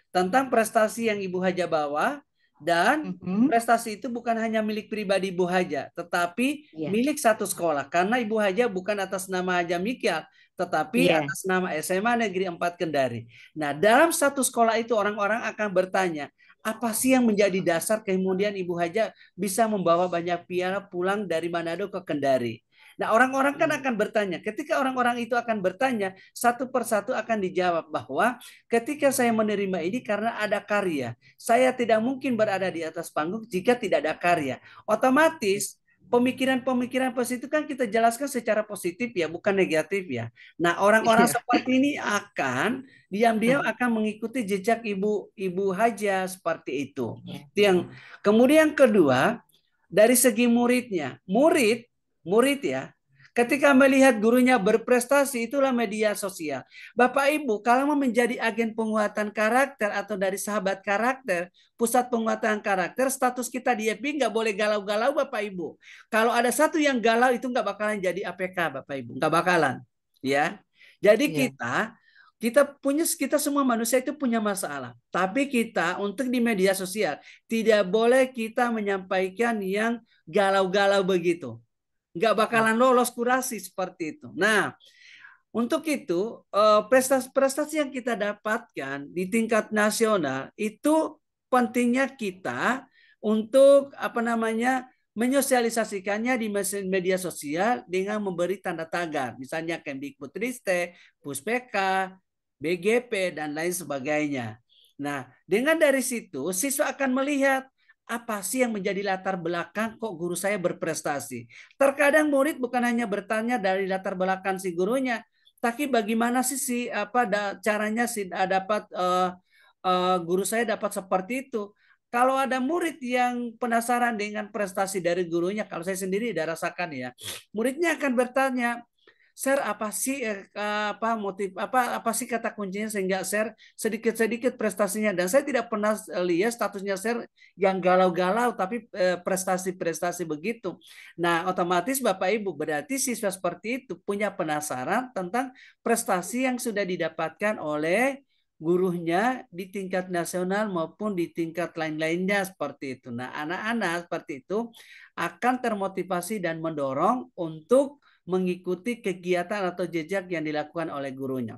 tentang prestasi yang Ibu Haja bawa, dan Mm-mm. prestasi itu bukan hanya milik pribadi Ibu Haja, tetapi Iya. milik satu sekolah. Karena Ibu Haja bukan atas nama Haja Mikial, tetapi Iya. atas nama SMA Negeri 4 Kendari. Nah, dalam satu sekolah itu orang-orang akan bertanya, apa sih yang menjadi dasar kemudian Ibu Haja bisa membawa banyak piala pulang dari Manado ke Kendari? Nah, orang-orang kan Iya. akan bertanya. Ketika orang-orang itu akan bertanya, satu persatu akan dijawab bahwa ketika saya menerima ini karena ada karya. Saya tidak mungkin berada di atas panggung jika tidak ada karya. Otomatis pemikiran-pemikiran positif kan kita jelaskan secara positif ya, bukan negatif ya. Nah, orang-orang Iya. seperti ini akan diam-diam akan mengikuti jejak ibu Haja seperti itu. Iya. Itu yang kemudian kedua, dari segi muridnya. Murid ya, ketika melihat gurunya berprestasi, itulah media sosial. Bapak Ibu, kalau mau menjadi agen penguatan karakter atau dari sahabat karakter, pusat penguatan karakter, status kita di FB nggak boleh galau-galau Bapak Ibu. Kalau ada satu yang galau itu nggak bakalan jadi APK Bapak Ibu, nggak bakalan. Ya, jadi Iya. kita semua manusia itu punya masalah. Tapi kita untuk di media sosial tidak boleh kita menyampaikan yang galau-galau begitu. Nggak Iya. bakalan lolos kurasi seperti itu. Nah, untuk itu prestasi-prestasi yang kita dapatkan di tingkat nasional itu pentingnya kita untuk apa namanya menyosialisasikannya di media sosial dengan memberi tanda tagar, misalnya Kemdikbudristek, Puspeka, BGP dan lain sebagainya. Nah, dengan dari situ siswa akan melihat apa sih yang menjadi latar belakang kok guru saya berprestasi. Terkadang murid bukan hanya bertanya dari latar belakang si gurunya, tapi bagaimana sih caranya dapat guru saya dapat seperti itu. Kalau ada murid yang penasaran dengan prestasi dari gurunya, kalau saya sendiri sudah rasakan ya, muridnya akan bertanya, share apa sih apa motif apa sih kata kuncinya sehingga share sedikit-sedikit prestasinya, dan saya tidak pernah lihat statusnya share yang galau-galau tapi prestasi-prestasi begitu. Nah, otomatis Bapak Ibu berarti siswa seperti itu punya penasaran tentang prestasi yang sudah didapatkan oleh gurunya di tingkat nasional maupun di tingkat lain-lainnya seperti itu. Nah, anak-anak seperti itu akan termotivasi dan mendorong untuk mengikuti kegiatan atau jejak yang dilakukan oleh gurunya.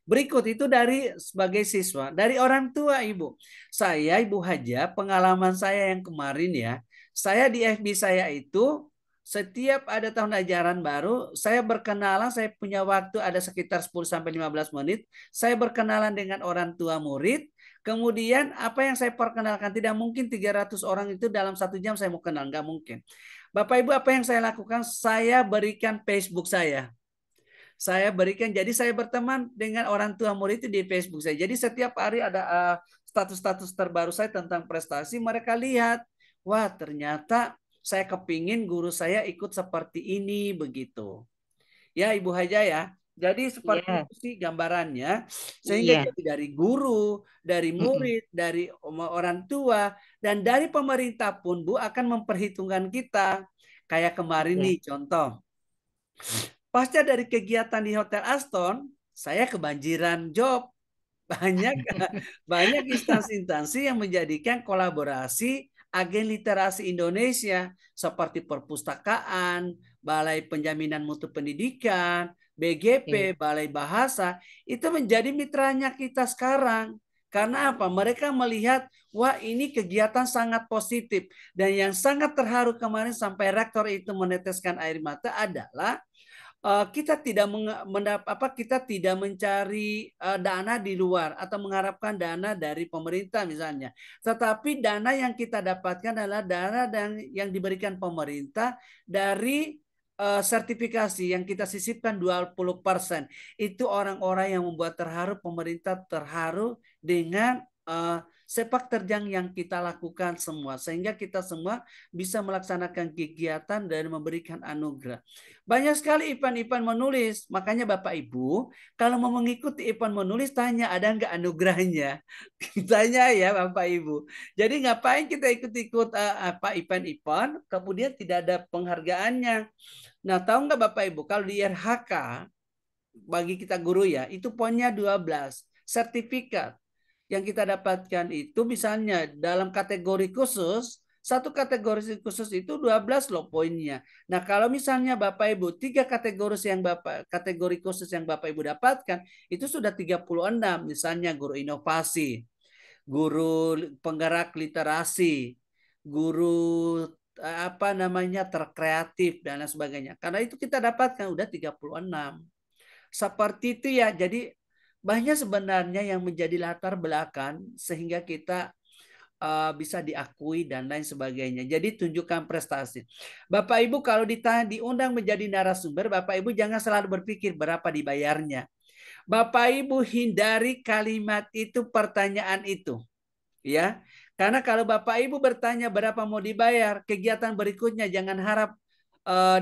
Berikut itu dari sebagai siswa, dari orang tua Ibu. Saya Ibu Haja, pengalaman saya yang kemarin ya, saya di FB saya itu setiap ada tahun ajaran baru, saya berkenalan, saya punya waktu ada sekitar 10 sampai 15 menit, saya berkenalan dengan orang tua murid. Kemudian apa yang saya perkenalkan, tidak mungkin 300 orang itu dalam 1 jam saya mau kenal, nggak mungkin. Bapak Ibu, apa yang saya lakukan? Saya berikan Facebook saya. Saya berikan, jadi saya berteman dengan orang tua murid itu di Facebook saya. Jadi setiap hari ada status-status terbaru saya tentang prestasi. Mereka lihat, wah ternyata saya kepingin guru saya ikut seperti ini begitu. Ya Ibu Haja ya. Jadi seperti Iya, itu sih gambarannya. Sehingga iya. jadi dari guru, dari Mm-mm. murid, dari orang tua, dan dari pemerintah pun Bu akan memperhitungkan kita. Kayak kemarin Iya, nih contoh. Pasca dari kegiatan di Hotel Aston, saya kebanjiran job. Banyak banyak instansi-instansi yang menjadikan kolaborasi agen literasi Indonesia seperti perpustakaan, Balai Penjaminan Mutu Pendidikan, iya, BGP, Balai Bahasa, itu menjadi mitranya kita sekarang. Karena apa? Mereka melihat, wah ini kegiatan sangat positif. Dan yang sangat terharu kemarin sampai rektor itu meneteskan air mata adalah kita tidak kita tidak mencari dana di luar atau mengharapkan dana dari pemerintah misalnya, tetapi dana yang kita dapatkan adalah dana dan yang diberikan pemerintah dari sertifikasi yang kita sisipkan 20%. Itu orang-orang yang membuat terharu, pemerintah terharu dengan sepak terjang yang kita lakukan semua, sehingga kita semua bisa melaksanakan kegiatan dan memberikan anugerah. Banyak sekali Ipan-Ipan menulis. Makanya Bapak Ibu, kalau mau mengikuti Ipan menulis, tanya ada nggak anugerahnya. Tanya ya Bapak Ibu. Jadi ngapain kita ikut-ikut apa Ipan-Ipan, kemudian tidak ada penghargaannya. Nah, tahu nggak Bapak Ibu, kalau di RHK, bagi kita guru ya, itu poinnya 12. Sertifikat yang kita dapatkan itu misalnya dalam kategori khusus, satu kategori khusus itu 12 loh poinnya. Nah, kalau misalnya Bapak Ibu tiga kategori khusus yang Bapak Ibu dapatkan itu sudah 36, misalnya guru inovasi, guru penggerak literasi, guru apa namanya terkreatif dan lain sebagainya. Karena itu kita dapatkan udah 36. Seperti itu ya. Jadi banyak sebenarnya yang menjadi latar belakang sehingga kita bisa diakui dan lain sebagainya. Jadi tunjukkan prestasi. Bapak Ibu kalau diundang menjadi narasumber, Bapak Ibu jangan selalu berpikir berapa dibayarnya. Bapak Ibu hindari kalimat itu, pertanyaan itu, ya. Karena kalau Bapak Ibu bertanya berapa mau dibayar, kegiatan berikutnya jangan harap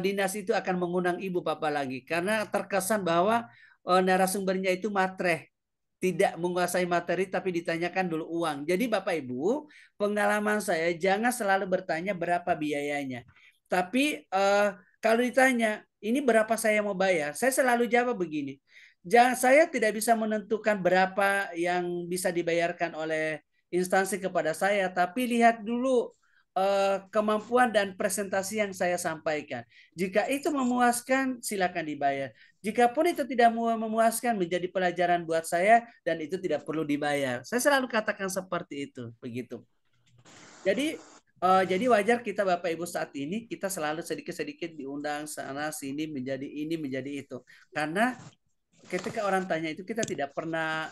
dinas itu akan mengundang Ibu Bapak lagi, karena terkesan bahwa narasumbernya itu matre, tidak menguasai materi tapi ditanyakan dulu uang. Jadi Bapak Ibu, pengalaman saya jangan selalu bertanya berapa biayanya. Tapi kalau ditanya ini berapa saya mau bayar, saya selalu jawab begini. Jangan, saya tidak bisa menentukan berapa yang bisa dibayarkan oleh instansi kepada saya, tapi lihat dulu kemampuan dan presentasi yang saya sampaikan. Jika itu memuaskan, silakan dibayar. Jikapun itu tidak memuaskan, menjadi pelajaran buat saya dan itu tidak perlu dibayar. Saya selalu katakan seperti itu, begitu. Jadi wajar kita Bapak Ibu saat ini kita selalu sedikit-sedikit diundang sana sini menjadi ini menjadi itu. Karena ketika orang tanya itu kita tidak pernah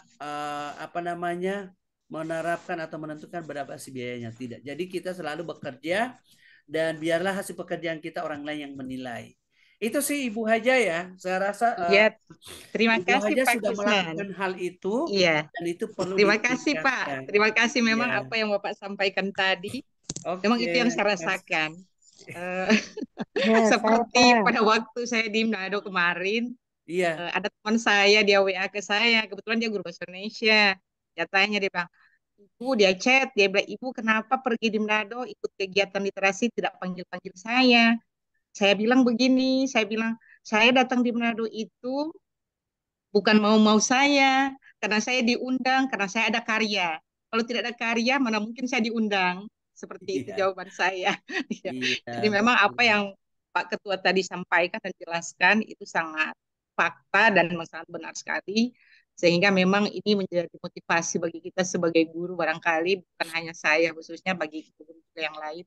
apa namanya menerapkan atau menentukan berapa sih biayanya, tidak. Jadi kita selalu bekerja dan biarlah hasil pekerjaan kita orang lain yang menilai. Itu sih Ibu Haja ya. Saya rasa Ya, terima Ibu kasih Haja Pak sudah Kusnan. melakukan hal itu Iya, dan itu perlu terima kasih Pak. ditingkatkan. Terima kasih memang Ya, apa yang Bapak sampaikan tadi. Memang oke. itu yang saya rasakan. Eh, Ya, saya seperti Pak. pada waktu saya di Manado kemarin, Iya, ada teman saya, dia WA ke saya, kebetulan dia guru bahasa Indonesia. Dia tanya, dia bilang, Ibu, dia chat, dia bilang, Ibu kenapa pergi di Manado ikut kegiatan literasi tidak panggil-panggil saya? Saya bilang begini, saya bilang, saya datang di Manado itu bukan mau-mau saya, karena saya diundang, karena saya ada karya. Kalau tidak ada karya, mana mungkin saya diundang. Seperti itu iya, jawaban saya. Ya. iya, Jadi memang apa betul. yang Pak Ketua tadi sampaikan dan jelaskan itu sangat fakta dan memang sangat benar sekali. Sehingga memang ini menjadi motivasi bagi kita sebagai guru barangkali, bukan hanya saya, khususnya bagi guru yang lain.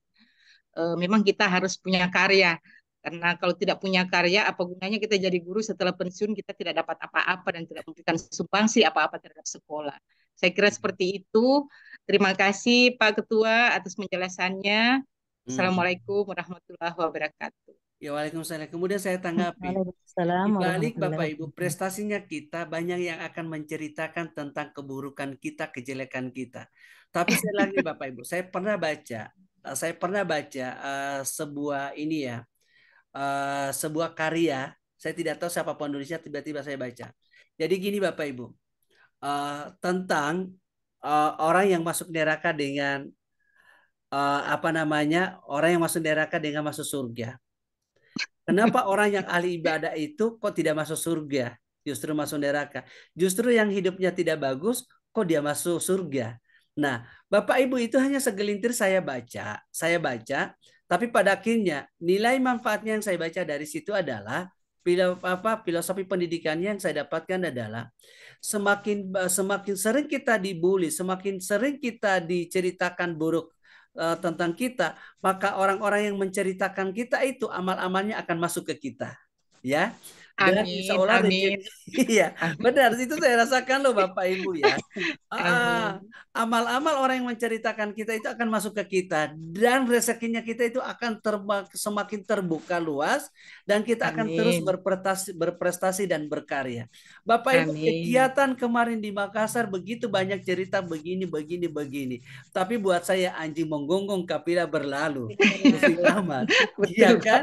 Memang kita harus punya karya. Karena kalau tidak punya karya, apa gunanya kita jadi guru setelah pensiun kita tidak dapat apa-apa dan tidak memberikan sumbangsi apa-apa terhadap sekolah. Saya kira seperti itu. Terima kasih Pak Ketua atas penjelasannya. Hmm. Assalamualaikum warahmatullahi wabarakatuh. Ya, Waalaikumsalam. Kemudian saya tanggapi. Waalaikumsalam Di balik warahmatullahi Bapak Ibu wabarakatuh. prestasinya kita banyak yang akan menceritakan tentang keburukan kita, kejelekan kita. Tapi saya lagi Bapak Ibu, saya pernah baca sebuah ini ya, sebuah karya. Saya tidak tahu siapa penulisnya, tiba-tiba saya baca. Jadi gini Bapak Ibu, tentang orang yang masuk neraka dengan apa namanya, orang yang masuk neraka dengan masuk surga. Kenapa orang yang ahli ibadah itu kok tidak masuk surga, justru masuk neraka? Justru yang hidupnya tidak bagus, kok dia masuk surga? Nah, Bapak Ibu itu hanya segelintir saya baca, tapi pada akhirnya nilai manfaatnya yang saya baca dari situ adalah filosofi pendidikannya yang saya dapatkan adalah semakin sering kita dibully, semakin sering kita diceritakan buruk tentang kita, maka orang-orang yang menceritakan kita itu amal-amalnya akan masuk ke kita, ya. Dan insya Amin, Allah amin, rezeki, iya, amin, benar itu saya rasakan loh Bapak Ibu ya. amin, Amal-amal orang yang menceritakan kita itu akan masuk ke kita dan rezekinya kita itu akan semakin terbuka luas dan kita akan terus amin, berprestasi dan berkarya. Bapak Ibu amin. kegiatan kemarin di Makassar begitu banyak cerita begini begini begini. Tapi buat saya anjing menggonggong kapila berlalu. Pusing amat. Iya Betul, Pak. kan?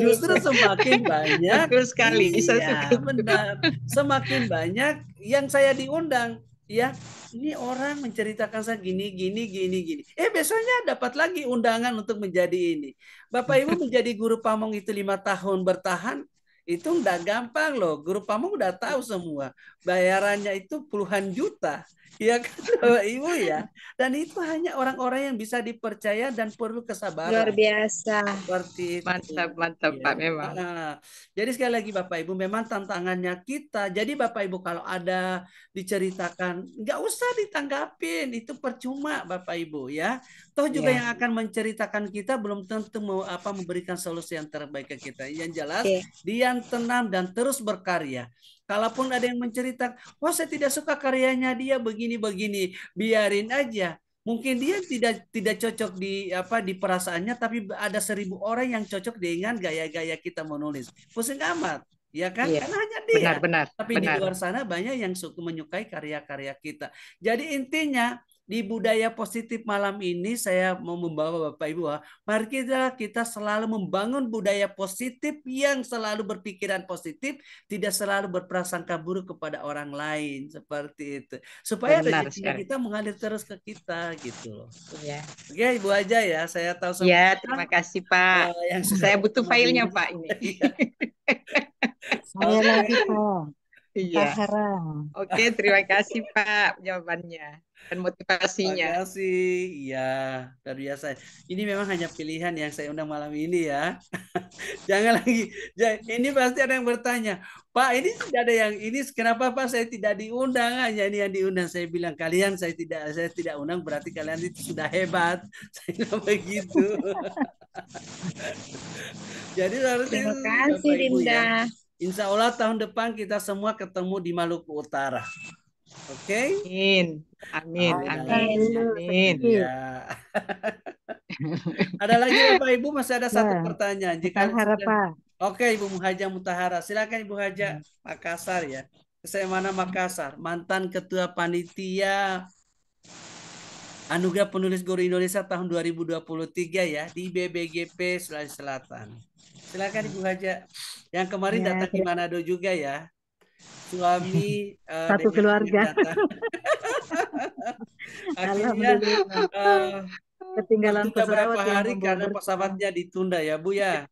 Justru semakin banyak, Betul sekali. Saya suka iya itu. benar. Semakin banyak yang saya diundang, ya. Ini orang menceritakan saya gini, gini, gini, gini. Besoknya dapat lagi undangan untuk menjadi ini. Bapak Ibu menjadi guru pamong itu 5 tahun bertahan, itu nggak gampang loh. Guru pamong udah tahu semua. Bayarannya itu puluhan juta. Ya kan Bapak Ibu ya. Dan itu hanya orang-orang yang bisa dipercaya dan perlu Luar kesabaran. biasa. Seperti itu. Mantap, mantap, Ya. Pak, memang. Jadi sekali lagi Bapak Ibu, memang tantangannya kita. Jadi Bapak Ibu kalau ada diceritakan, nggak usah ditanggapin, itu percuma Bapak Ibu ya. Toh juga Ya. yang akan menceritakan kita belum tentu mau apa memberikan solusi yang terbaik ke kita. Yang jelas Oke. dia tenang dan terus berkarya. Kalaupun ada yang menceritakan, wah saya tidak suka karyanya dia begini-begini, biarin aja. Mungkin dia tidak cocok di apa di perasaannya, tapi ada 1.000 orang yang cocok dengan gaya-gaya kita menulis. Pusing amat, ya kan? Iya, Karena hanya benar, dia. benar, Tapi di benar. luar sana banyak yang menyukai karya-karya kita. Jadi intinya di budaya positif malam ini saya mau membawa Bapak Ibu, mari kita selalu membangun budaya positif yang selalu berpikiran positif, tidak selalu berprasangka buruk kepada orang lain seperti itu. Supaya Benar rezekinya sekali. kita mengalir terus ke kita gitu loh. Iya. Oke, Ibu aja ya. Saya tahu Ya, semua terima kasih, Pak. yang sudah Saya butuh bersama filenya, dengan Pak, ini. saya. Saya Oke. lagi, Pak. Iya. Taharang. Oke, terima kasih, Pak, jawabannya dan motivasinya. Makasih. Iya, luar biasa. Ini memang hanya pilihan yang saya undang malam ini ya. Jangan lagi. Ini pasti ada yang bertanya, Pak, ini tidak ada yang ini. Kenapa Pak saya tidak diundang? Hanya ini yang diundang. Saya bilang kalian saya tidak undang berarti kalian itu sudah hebat. Saya bilang begitu. Jadi seperti Terima itu kasih, Bapak Ibu ya. Dinda. Insya Allah tahun depan kita semua ketemu di Maluku Utara. Oke? Amin. Amin, amin, Amin. amin. Iya. Ada lagi Bapak Ibu masih ada satu Ya, pertanyaan. Jika Pak sudah Harapa. Oke, Ibu Muhaja Mutahara. Silakan Ibu Haja Makassar ya. Saya mana Makassar, mantan Ketua Panitia Anugerah Penulis Guru Indonesia tahun 2023 ya di BBGP Sulawesi Selatan. Silakan Ibu Haja. Yang kemarin Ya, datang di Manado juga ya. Suami satu dengan keluarga. datang. Akhirnya Alhamdulillah. eh, Ketinggalan tertunda pesawat berapa yang hari membawa karena berkah, pesawatnya ditunda ya Bu ya.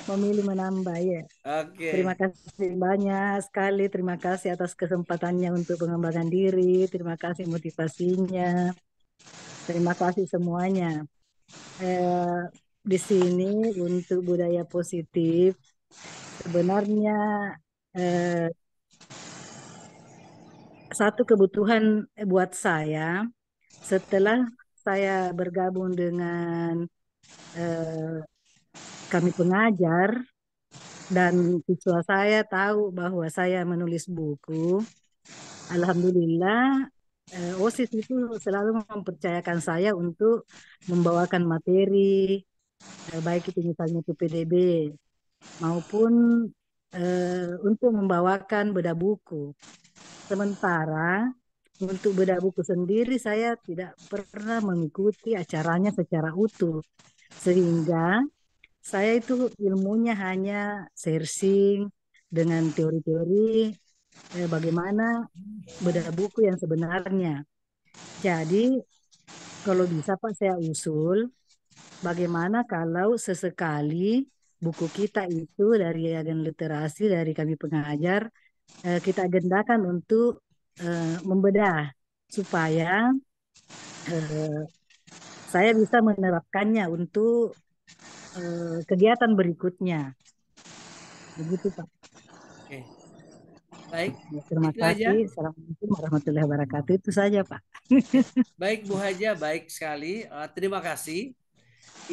memilih menambah ya. Terima Oke. kasih banyak sekali. Terima kasih atas kesempatannya untuk pengembangan diri. Terima kasih motivasinya. Terima kasih semuanya. Eh, di sini untuk budaya positif sebenarnya eh, satu kebutuhan buat saya setelah saya bergabung dengan eh, kami pengajar dan siswa saya tahu bahwa saya menulis buku. Alhamdulillah, OSIS itu selalu mempercayakan saya untuk membawakan materi, baik itu misalnya PPDB maupun untuk membawakan bedah buku. Sementara untuk bedah buku sendiri saya tidak pernah mengikuti acaranya secara utuh, sehingga saya itu ilmunya hanya searching dengan teori-teori bagaimana bedah buku yang sebenarnya. Jadi kalau bisa Pak saya usul bagaimana kalau sesekali buku kita itu dari agen literasi dari kami pengajar kita agendakan untuk membedah supaya eh, saya bisa menerapkannya untuk kegiatan berikutnya. Begitu Pak. Oke. Baik. Ya, terima Itu aja. kasih. Assalamualaikum warahmatullahi wabarakatuh. Itu saja Pak. Baik Bu Haja, baik sekali. Terima kasih.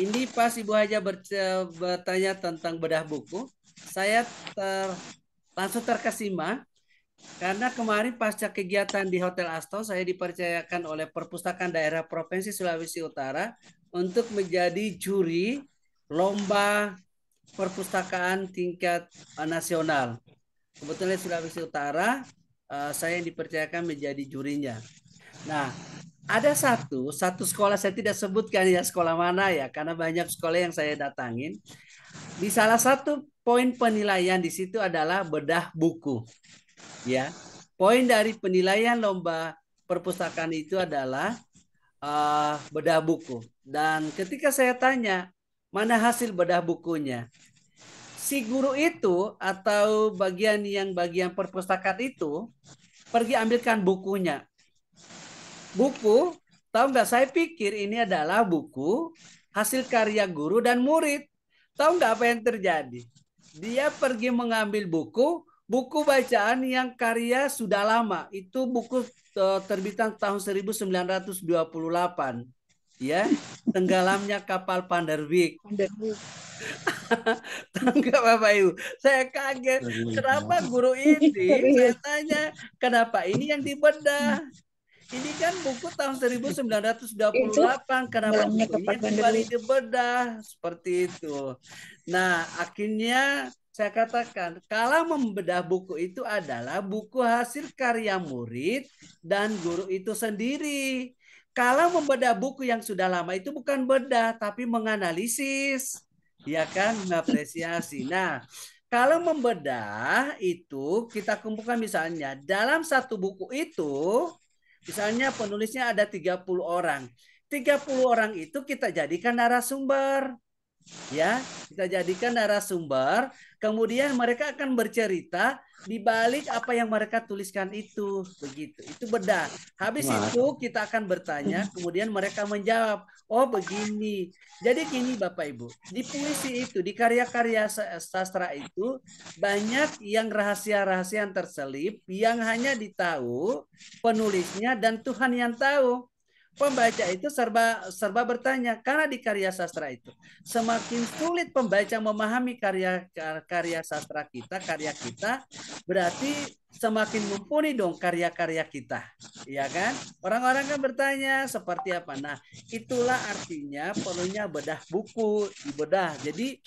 Ini pas Ibu Haja bertanya tentang bedah buku, saya langsung terkesima karena kemarin pasca kegiatan di Hotel Asto, saya dipercayakan oleh Perpustakaan Daerah Provinsi Sulawesi Utara untuk menjadi juri lomba perpustakaan tingkat nasional. Kebetulan Sulawesi Utara, saya yang dipercayakan menjadi jurinya. Nah, ada satu sekolah, saya tidak sebutkan ya sekolah mana ya, karena banyak sekolah yang saya datangin. Di salah satu poin penilaian di situ adalah bedah buku. Ya, poin dari penilaian lomba perpustakaan itu adalah bedah buku. Dan ketika saya tanya mana hasil bedah bukunya, si guru itu atau bagian perpustakaan itu pergi ambilkan bukunya. Buku, tahu nggak? Saya pikir ini adalah buku hasil karya guru dan murid. Tahu nggak apa yang terjadi? Dia pergi mengambil buku bacaan yang karya sudah lama. Itu buku terbitan tahun 1928. Ya, Tenggelamnya Kapal Panderwick. Tangkap Bapak Ibu. Saya kaget. Kenapa guru ini? Saya tanya, kenapa ini yang dibedah? Ini kan buku tahun 1928. Kenapa buku ini yang kembali dibedah? Seperti itu. Nah, akhirnya saya katakan, kalau membedah buku itu adalah buku hasil karya murid dan guru itu sendiri. Kalau membedah buku yang sudah lama itu bukan bedah, tapi menganalisis. Ya kan, mengapresiasi. Nah, kalau membedah itu kita kumpulkan misalnya dalam satu buku itu, misalnya penulisnya ada 30 orang. 30 orang itu kita jadikan narasumber. Ya, kita jadikan narasumber, kemudian mereka akan bercerita di balik apa yang mereka tuliskan itu, begitu. Itu bedah. Habis itu kita akan bertanya, kemudian mereka menjawab, "Oh, begini." Jadi gini Bapak Ibu, di puisi itu, di karya-karya sastra itu banyak yang rahasia-rahasia yang terselip yang hanya ditahu penulisnya dan Tuhan yang tahu. Pembaca itu serba bertanya karena di karya sastra itu semakin sulit pembaca memahami karya sastra kita, karya kita, berarti semakin mumpuni dong karya-karya kita, ya kan? Orang-orang kan bertanya seperti apa. Nah, itulah artinya perlunya bedah buku, dibedah. Jadi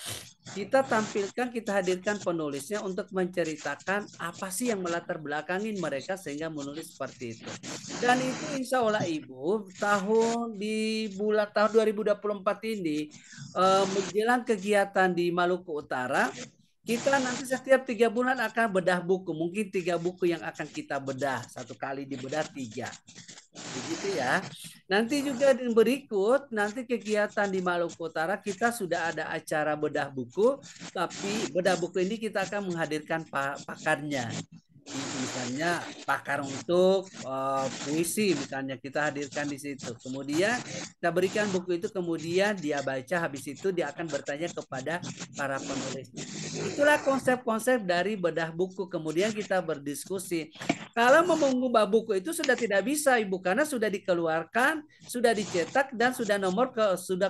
kita tampilkan, kita hadirkan penulisnya untuk menceritakan apa sih yang melatar belakangin mereka sehingga menulis seperti itu. Dan itu insya Allah Ibu, di bulan tahun 2024 ini menjelang kegiatan di Maluku Utara, kita nanti setiap 3 bulan akan bedah buku. Mungkin 3 buku yang akan kita bedah. Satu kali dibedah 3. Begitu ya. Nanti juga berikut, nanti kegiatan di Maluku Utara kita sudah ada acara bedah buku. Tapi bedah buku ini kita akan menghadirkan pakarnya. Misalnya pakar untuk puisi, misalnya kita hadirkan di situ. Kemudian kita berikan buku itu, kemudian dia baca, habis itu dia akan bertanya kepada para penulisnya. Itulah konsep-konsep dari bedah buku. Kemudian kita berdiskusi. Kalau mau mengubah buku itu sudah tidak bisa Ibu, karena sudah dikeluarkan, sudah dicetak dan sudah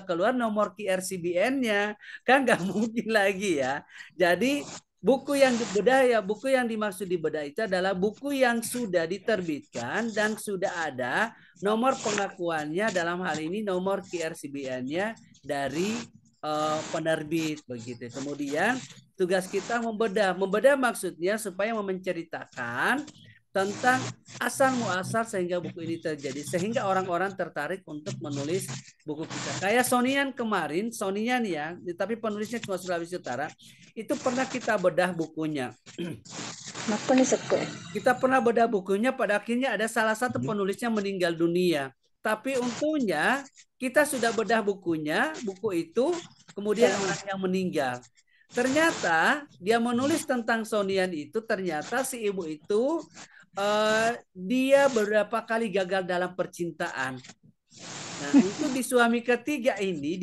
keluar nomor QRCBN-nya. Kan nggak mungkin lagi ya. Jadi buku yang dibedah, buku yang dimaksud dibedah itu adalah buku yang sudah diterbitkan dan sudah ada nomor pengakuannya, dalam hal ini nomor QRCBN-nya dari penerbit begitu. Kemudian tugas kita membedah. Membedah maksudnya supaya menceritakan tentang asal muasal sehingga buku ini terjadi, sehingga orang-orang tertarik untuk menulis buku kita. Kayak Sonian kemarin, Sonian ya, tapi penulisnya cuma Sulawesi Utara, itu pernah kita bedah bukunya. Kita pernah bedah bukunya, pada akhirnya ada salah satu penulisnya meninggal dunia. Tapi untungnya kita sudah bedah bukunya, buku itu, kemudian orang yang meninggal. Ternyata dia menulis tentang Sonian itu, ternyata si ibu itu dia beberapa kali gagal dalam percintaan. Nah, itu di suami ketiga ini,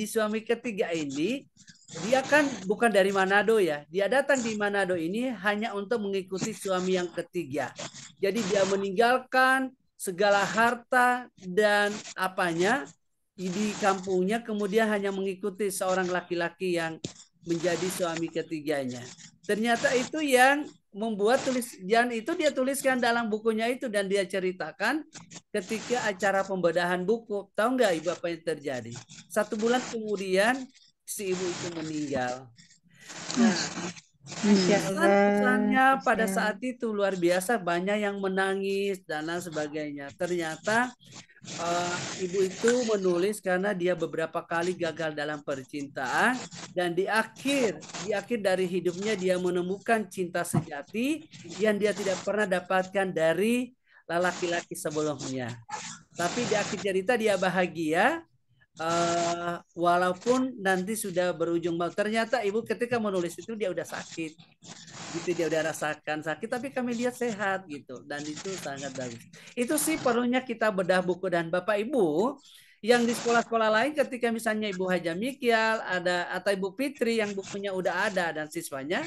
dia kan bukan dari Manado ya. Dia datang di Manado ini hanya untuk mengikuti suami yang ketiga. Jadi dia meninggalkan segala harta dan apanya di kampungnya, kemudian hanya mengikuti seorang laki-laki yang menjadi suami ketiganya. Ternyata itu yang membuat dia tuliskan dalam bukunya itu, dan dia ceritakan ketika acara pembedahan buku. Tahu nggak Ibu apa yang terjadi? 1 bulan kemudian si ibu itu meninggal. Nah, pesannya pada saat itu luar biasa, banyak yang menangis dan lain sebagainya. Ternyata ibu itu menulis karena dia beberapa kali gagal dalam percintaan, dan di akhir dari hidupnya dia menemukan cinta sejati yang dia tidak pernah dapatkan dari laki-laki sebelumnya. Tapi di akhir cerita dia bahagia, walaupun nanti sudah berujung maut. Ternyata ibu ketika menulis itu dia udah sakit gitu, dia udah rasakan sakit, tapi kami lihat sehat gitu, dan itu sangat bagus. Itu sih perlunya kita bedah buku. Dan Bapak Ibu yang di sekolah-sekolah lain, ketika misalnya Ibu Haja Mikial ada atau Ibu Fitri yang bukunya udah ada dan siswanya,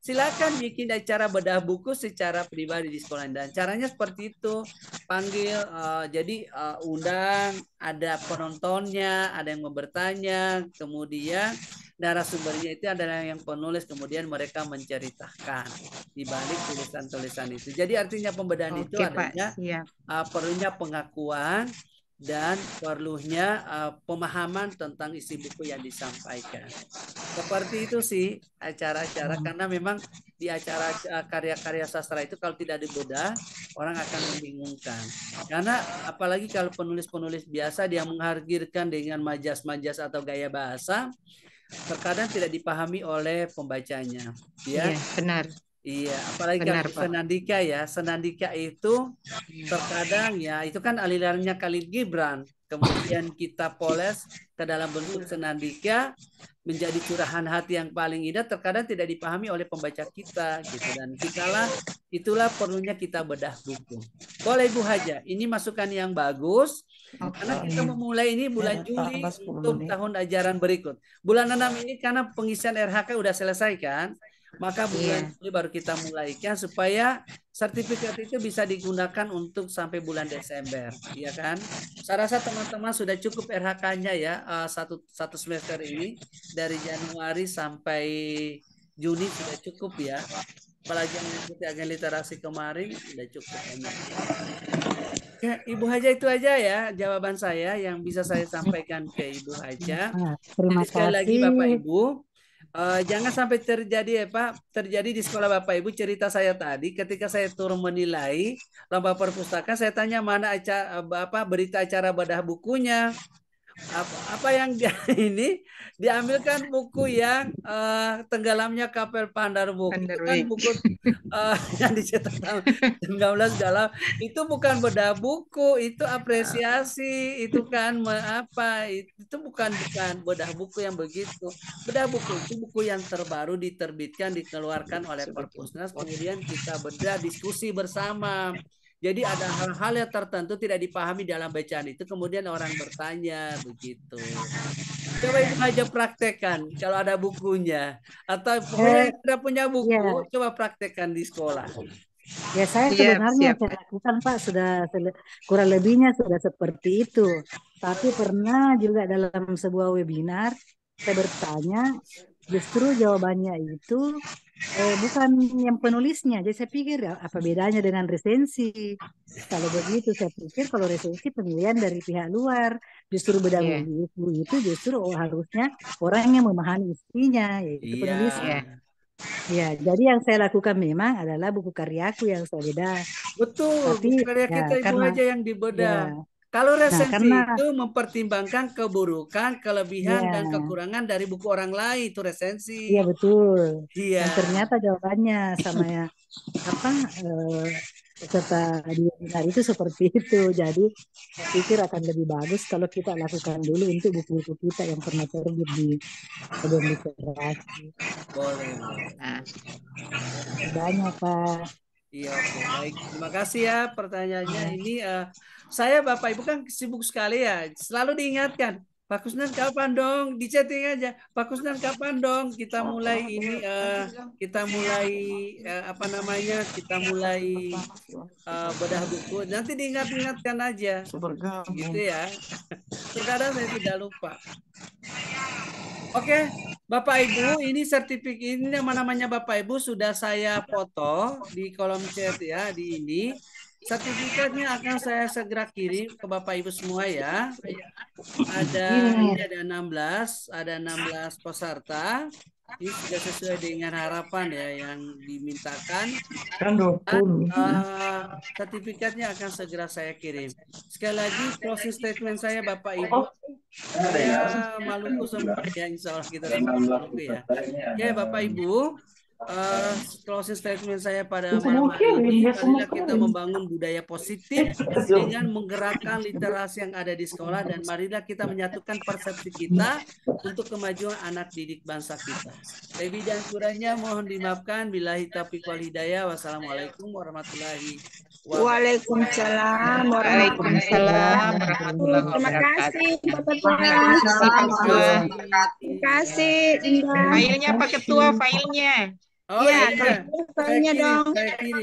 silakan bikin acara bedah buku secara pribadi di sekolah. Dan caranya seperti itu, panggil, jadi undang, ada penontonnya, ada yang mau bertanya, kemudian narasumbernya itu adalah yang penulis, kemudian mereka menceritakan di balik tulisan-tulisan itu. Jadi artinya pembedahan itu adanya perlunya pengakuan dan perlunya pemahaman tentang isi buku yang disampaikan. Seperti itu sih acara-acara, karena memang di acara karya-karya sastra itu kalau tidak dibedah, orang akan membingungkan. Karena apalagi kalau penulis-penulis biasa, dia menghadirkan dengan majas-majas atau gaya bahasa, terkadang tidak dipahami oleh pembacanya. Ya, benar. Iya, apalagi kalau senandika ya. Senandika itu terkadang ya, itu kan alirannya Khalil Gibran. Kemudian kita poles ke dalam bentuk senandika menjadi curahan hati yang paling indah, terkadang tidak dipahami oleh pembaca kita gitu. Dan itulah perlunya kita bedah buku. Boleh Ibu Haja, ini masukan yang bagus. Karena kita memulai ini bulan Juli untuk tahun ajaran berikut. Bulan 6 ini karena pengisian RHK udah selesai kan, maka bulan Juli baru kita mulaikan supaya sertifikat itu bisa digunakan untuk sampai bulan Desember, ya kan? Saya rasa teman-teman sudah cukup RHK-nya ya, satu semester ini dari Januari sampai Juni sudah cukup ya. apalagi yang mengikuti agen literasi kemarin udah cukup banyak. Ya, Ibu Haja itu aja ya jawaban saya yang bisa saya sampaikan ke Ibu Haja. Terima Jadi sekali lagi kasih. Bapak Ibu, jangan sampai terjadi ya Pak, terjadi di sekolah Bapak Ibu cerita saya tadi ketika saya turun menilai lomba perpustakaan, saya tanya mana berita acara bedah bukunya. Apa yang dia ini diambilkan buku yang tenggelamnya kapal Pandarbook. Itu kan Underway. buku yang dicetak tahun 19 itu bukan bedah buku, itu apresiasi, itu kan itu bukan bedah buku yang begitu. Bedah buku itu buku yang terbaru diterbitkan, dikeluarkan oleh Perpusnas, kemudian kita bedah diskusi bersama. Jadi ada hal-hal yang tertentu tidak dipahami dalam bacaan itu, kemudian orang bertanya begitu. Coba Ibu aja praktekkan kalau ada bukunya. Atau pokoknya yang tidak punya Ya, buku, coba praktekkan di sekolah. ya saya Siap, sebenarnya siap. saya lakukan Pak kurang lebihnya sudah seperti itu. Tapi pernah juga dalam sebuah webinar saya bertanya, justru jawabannya itu bukan yang penulisnya. Jadi saya pikir apa bedanya dengan resensi? Kalau begitu saya pikir kalau resensi penilaian dari pihak luar, justru beda Iya, buku itu justru harusnya orang yang memahami isinya, yaitu Iya, penulisnya. iya. Ya, jadi yang saya lakukan memang adalah buku karyaku yang saya beda. betul. Tapi Buku karya ya kita Ibu karena aja yang ya, dibedah. Kalau nah resensi karena itu mempertimbangkan keburukan, kelebihan, dan ya, kekurangan dari buku orang lain. Itu resensi. iya betul. Iya. Dan ternyata jawabannya sama ya apa peserta di webinar itu seperti itu. Jadi saya pikir akan lebih bagus kalau kita lakukan dulu untuk buku-buku kita yang pernah terbit di Badan Literasi. Boleh, boleh. Nah, Banyak Pak. Iya, oke, baik. Terima kasih ya pertanyaannya. Ini saya Bapak Ibu kan sibuk sekali ya. Selalu diingatkan, Pak Kusnan kapan dong? Di chatting aja. Pak Kusnan kapan dong? Kita mulai ini, kita mulai apa namanya? Kita mulai bedah buku. Nanti diingat-ingatkan aja. Gitu ya. Terkadang saya tidak lupa. Oke, Bapak Ibu, ini sertifikat ini namanya Bapak Ibu sudah saya foto di kolom chat ya di ini. Sertifikatnya akan saya segera kirim ke Bapak Ibu semua ya. Ini ada 16 peserta. Ini sudah sesuai dengan harapan ya yang dimintakan. Dan sertifikatnya akan segera saya kirim. Sekali lagi closing statement saya Bapak Ibu. Saya Maluku semua ya, insya Allah kita semua Maluku ya. Oke Bapak Ibu, closing statement saya pada malam hari ini, marilah kita membangun budaya positif dengan menggerakkan literasi yang ada di sekolah, dan marilah kita menyatukan persepsi kita untuk kemajuan anak didik bangsa kita. Lebih dan kurangnya mohon dimaafkan. Billahi taufiq wal hidayah. Wassalamualaikum warahmatullahi wabarakatuh. Waalaikumsalam Waalaikumsalam warahmatullahi warahmatullahi wabarakatuh. Terima kasih wabarakatuh. Pak Ketua. Terima kasih Indah. Filenya Pak Ketua, filenya. Oh Iya, iya, kalau saya filenya kirim, dong. saya kirim.